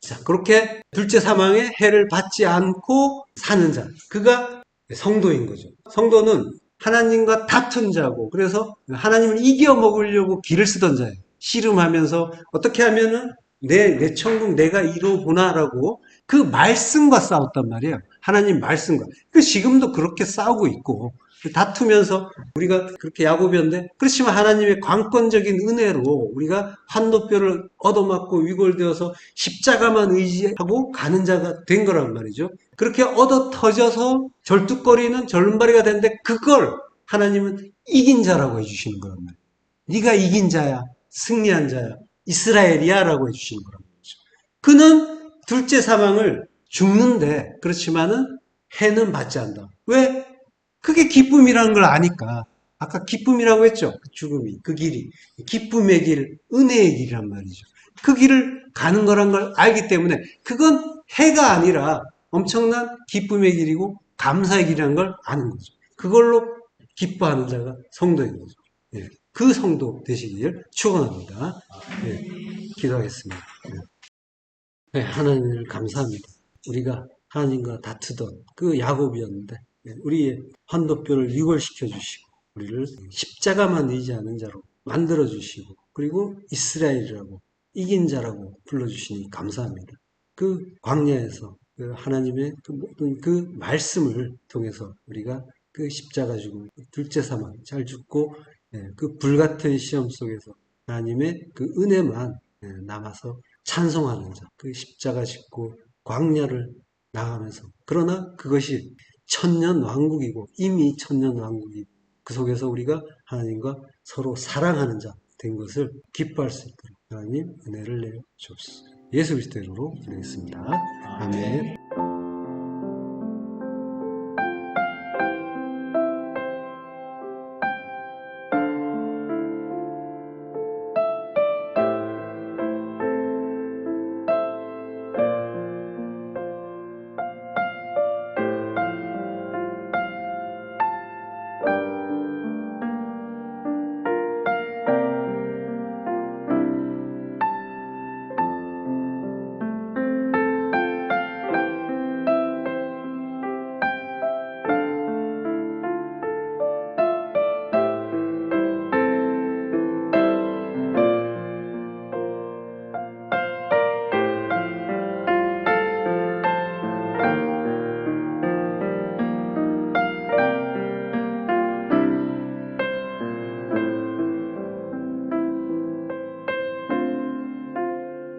자, 그렇게 둘째 사망의 해를 받지 않고 사는 자. 그가 성도인 거죠. 성도는 하나님과 다툰 자고, 그래서 하나님을 이겨 먹으려고 길을 쓰던 자예요. 씨름하면서 어떻게 하면은 내 천국 내가 이루어보나라고 그 말씀과 싸웠단 말이에요. 하나님 말씀과. 그 지금도 그렇게 싸우고 있고 다투면서 우리가 그렇게 야곱이었는데 그렇지만 하나님의 관건적인 은혜로 우리가 환도뼈를 얻어맞고 위골되어서 십자가만 의지하고 가는 자가 된 거란 말이죠. 그렇게 얻어 터져서 절뚝거리는 절름발이가 됐는데 그걸 하나님은 이긴 자라고 해주시는 거란 말이에요. 네가 이긴 자야. 승리한 자야. 이스라엘이야 라고 해주시는 거란 말이죠. 그는 둘째 사망을 죽는데 그렇지만은 해는 받지 않는다. 왜? 그게 기쁨이라는 걸 아니까. 아까 기쁨이라고 했죠. 그 죽음이, 그 길이. 기쁨의 길, 은혜의 길이란 말이죠. 그 길을 가는 거란 걸 알기 때문에 그건 해가 아니라 엄청난 기쁨의 길이고 감사의 길이라는 걸 아는 거죠. 그걸로 기뻐하는 자가 성도인 거죠. 예. 그 성도 되시길 축원합니다. 예. 기도하겠습니다. 예. 네, 하나님을 감사합니다. 우리가 하나님과 다투던 그 야곱이었는데 우리의 환도뼈를 유골시켜 주시고 우리를 십자가만 의지하는 자로 만들어 주시고 그리고 이스라엘이라고 이긴 자라고 불러주시니 감사합니다. 그 광야에서 그 하나님의 그 모든 그 말씀을 통해서 우리가 그 십자가 죽음, 둘째 사망 잘 죽고 그 불같은 시험 속에서 하나님의 그 은혜만 남아서 찬송하는 자, 그 십자가 짓고 광야를 나가면서 그러나 그것이 천년 왕국이고 이미 천년 왕국이고 그 속에서 우리가 하나님과 서로 사랑하는 자 된 것을 기뻐할 수 있도록 하나님 은혜를 내려 주옵소서. 예수 그리스도 이름으로 기도했습니다. 아멘.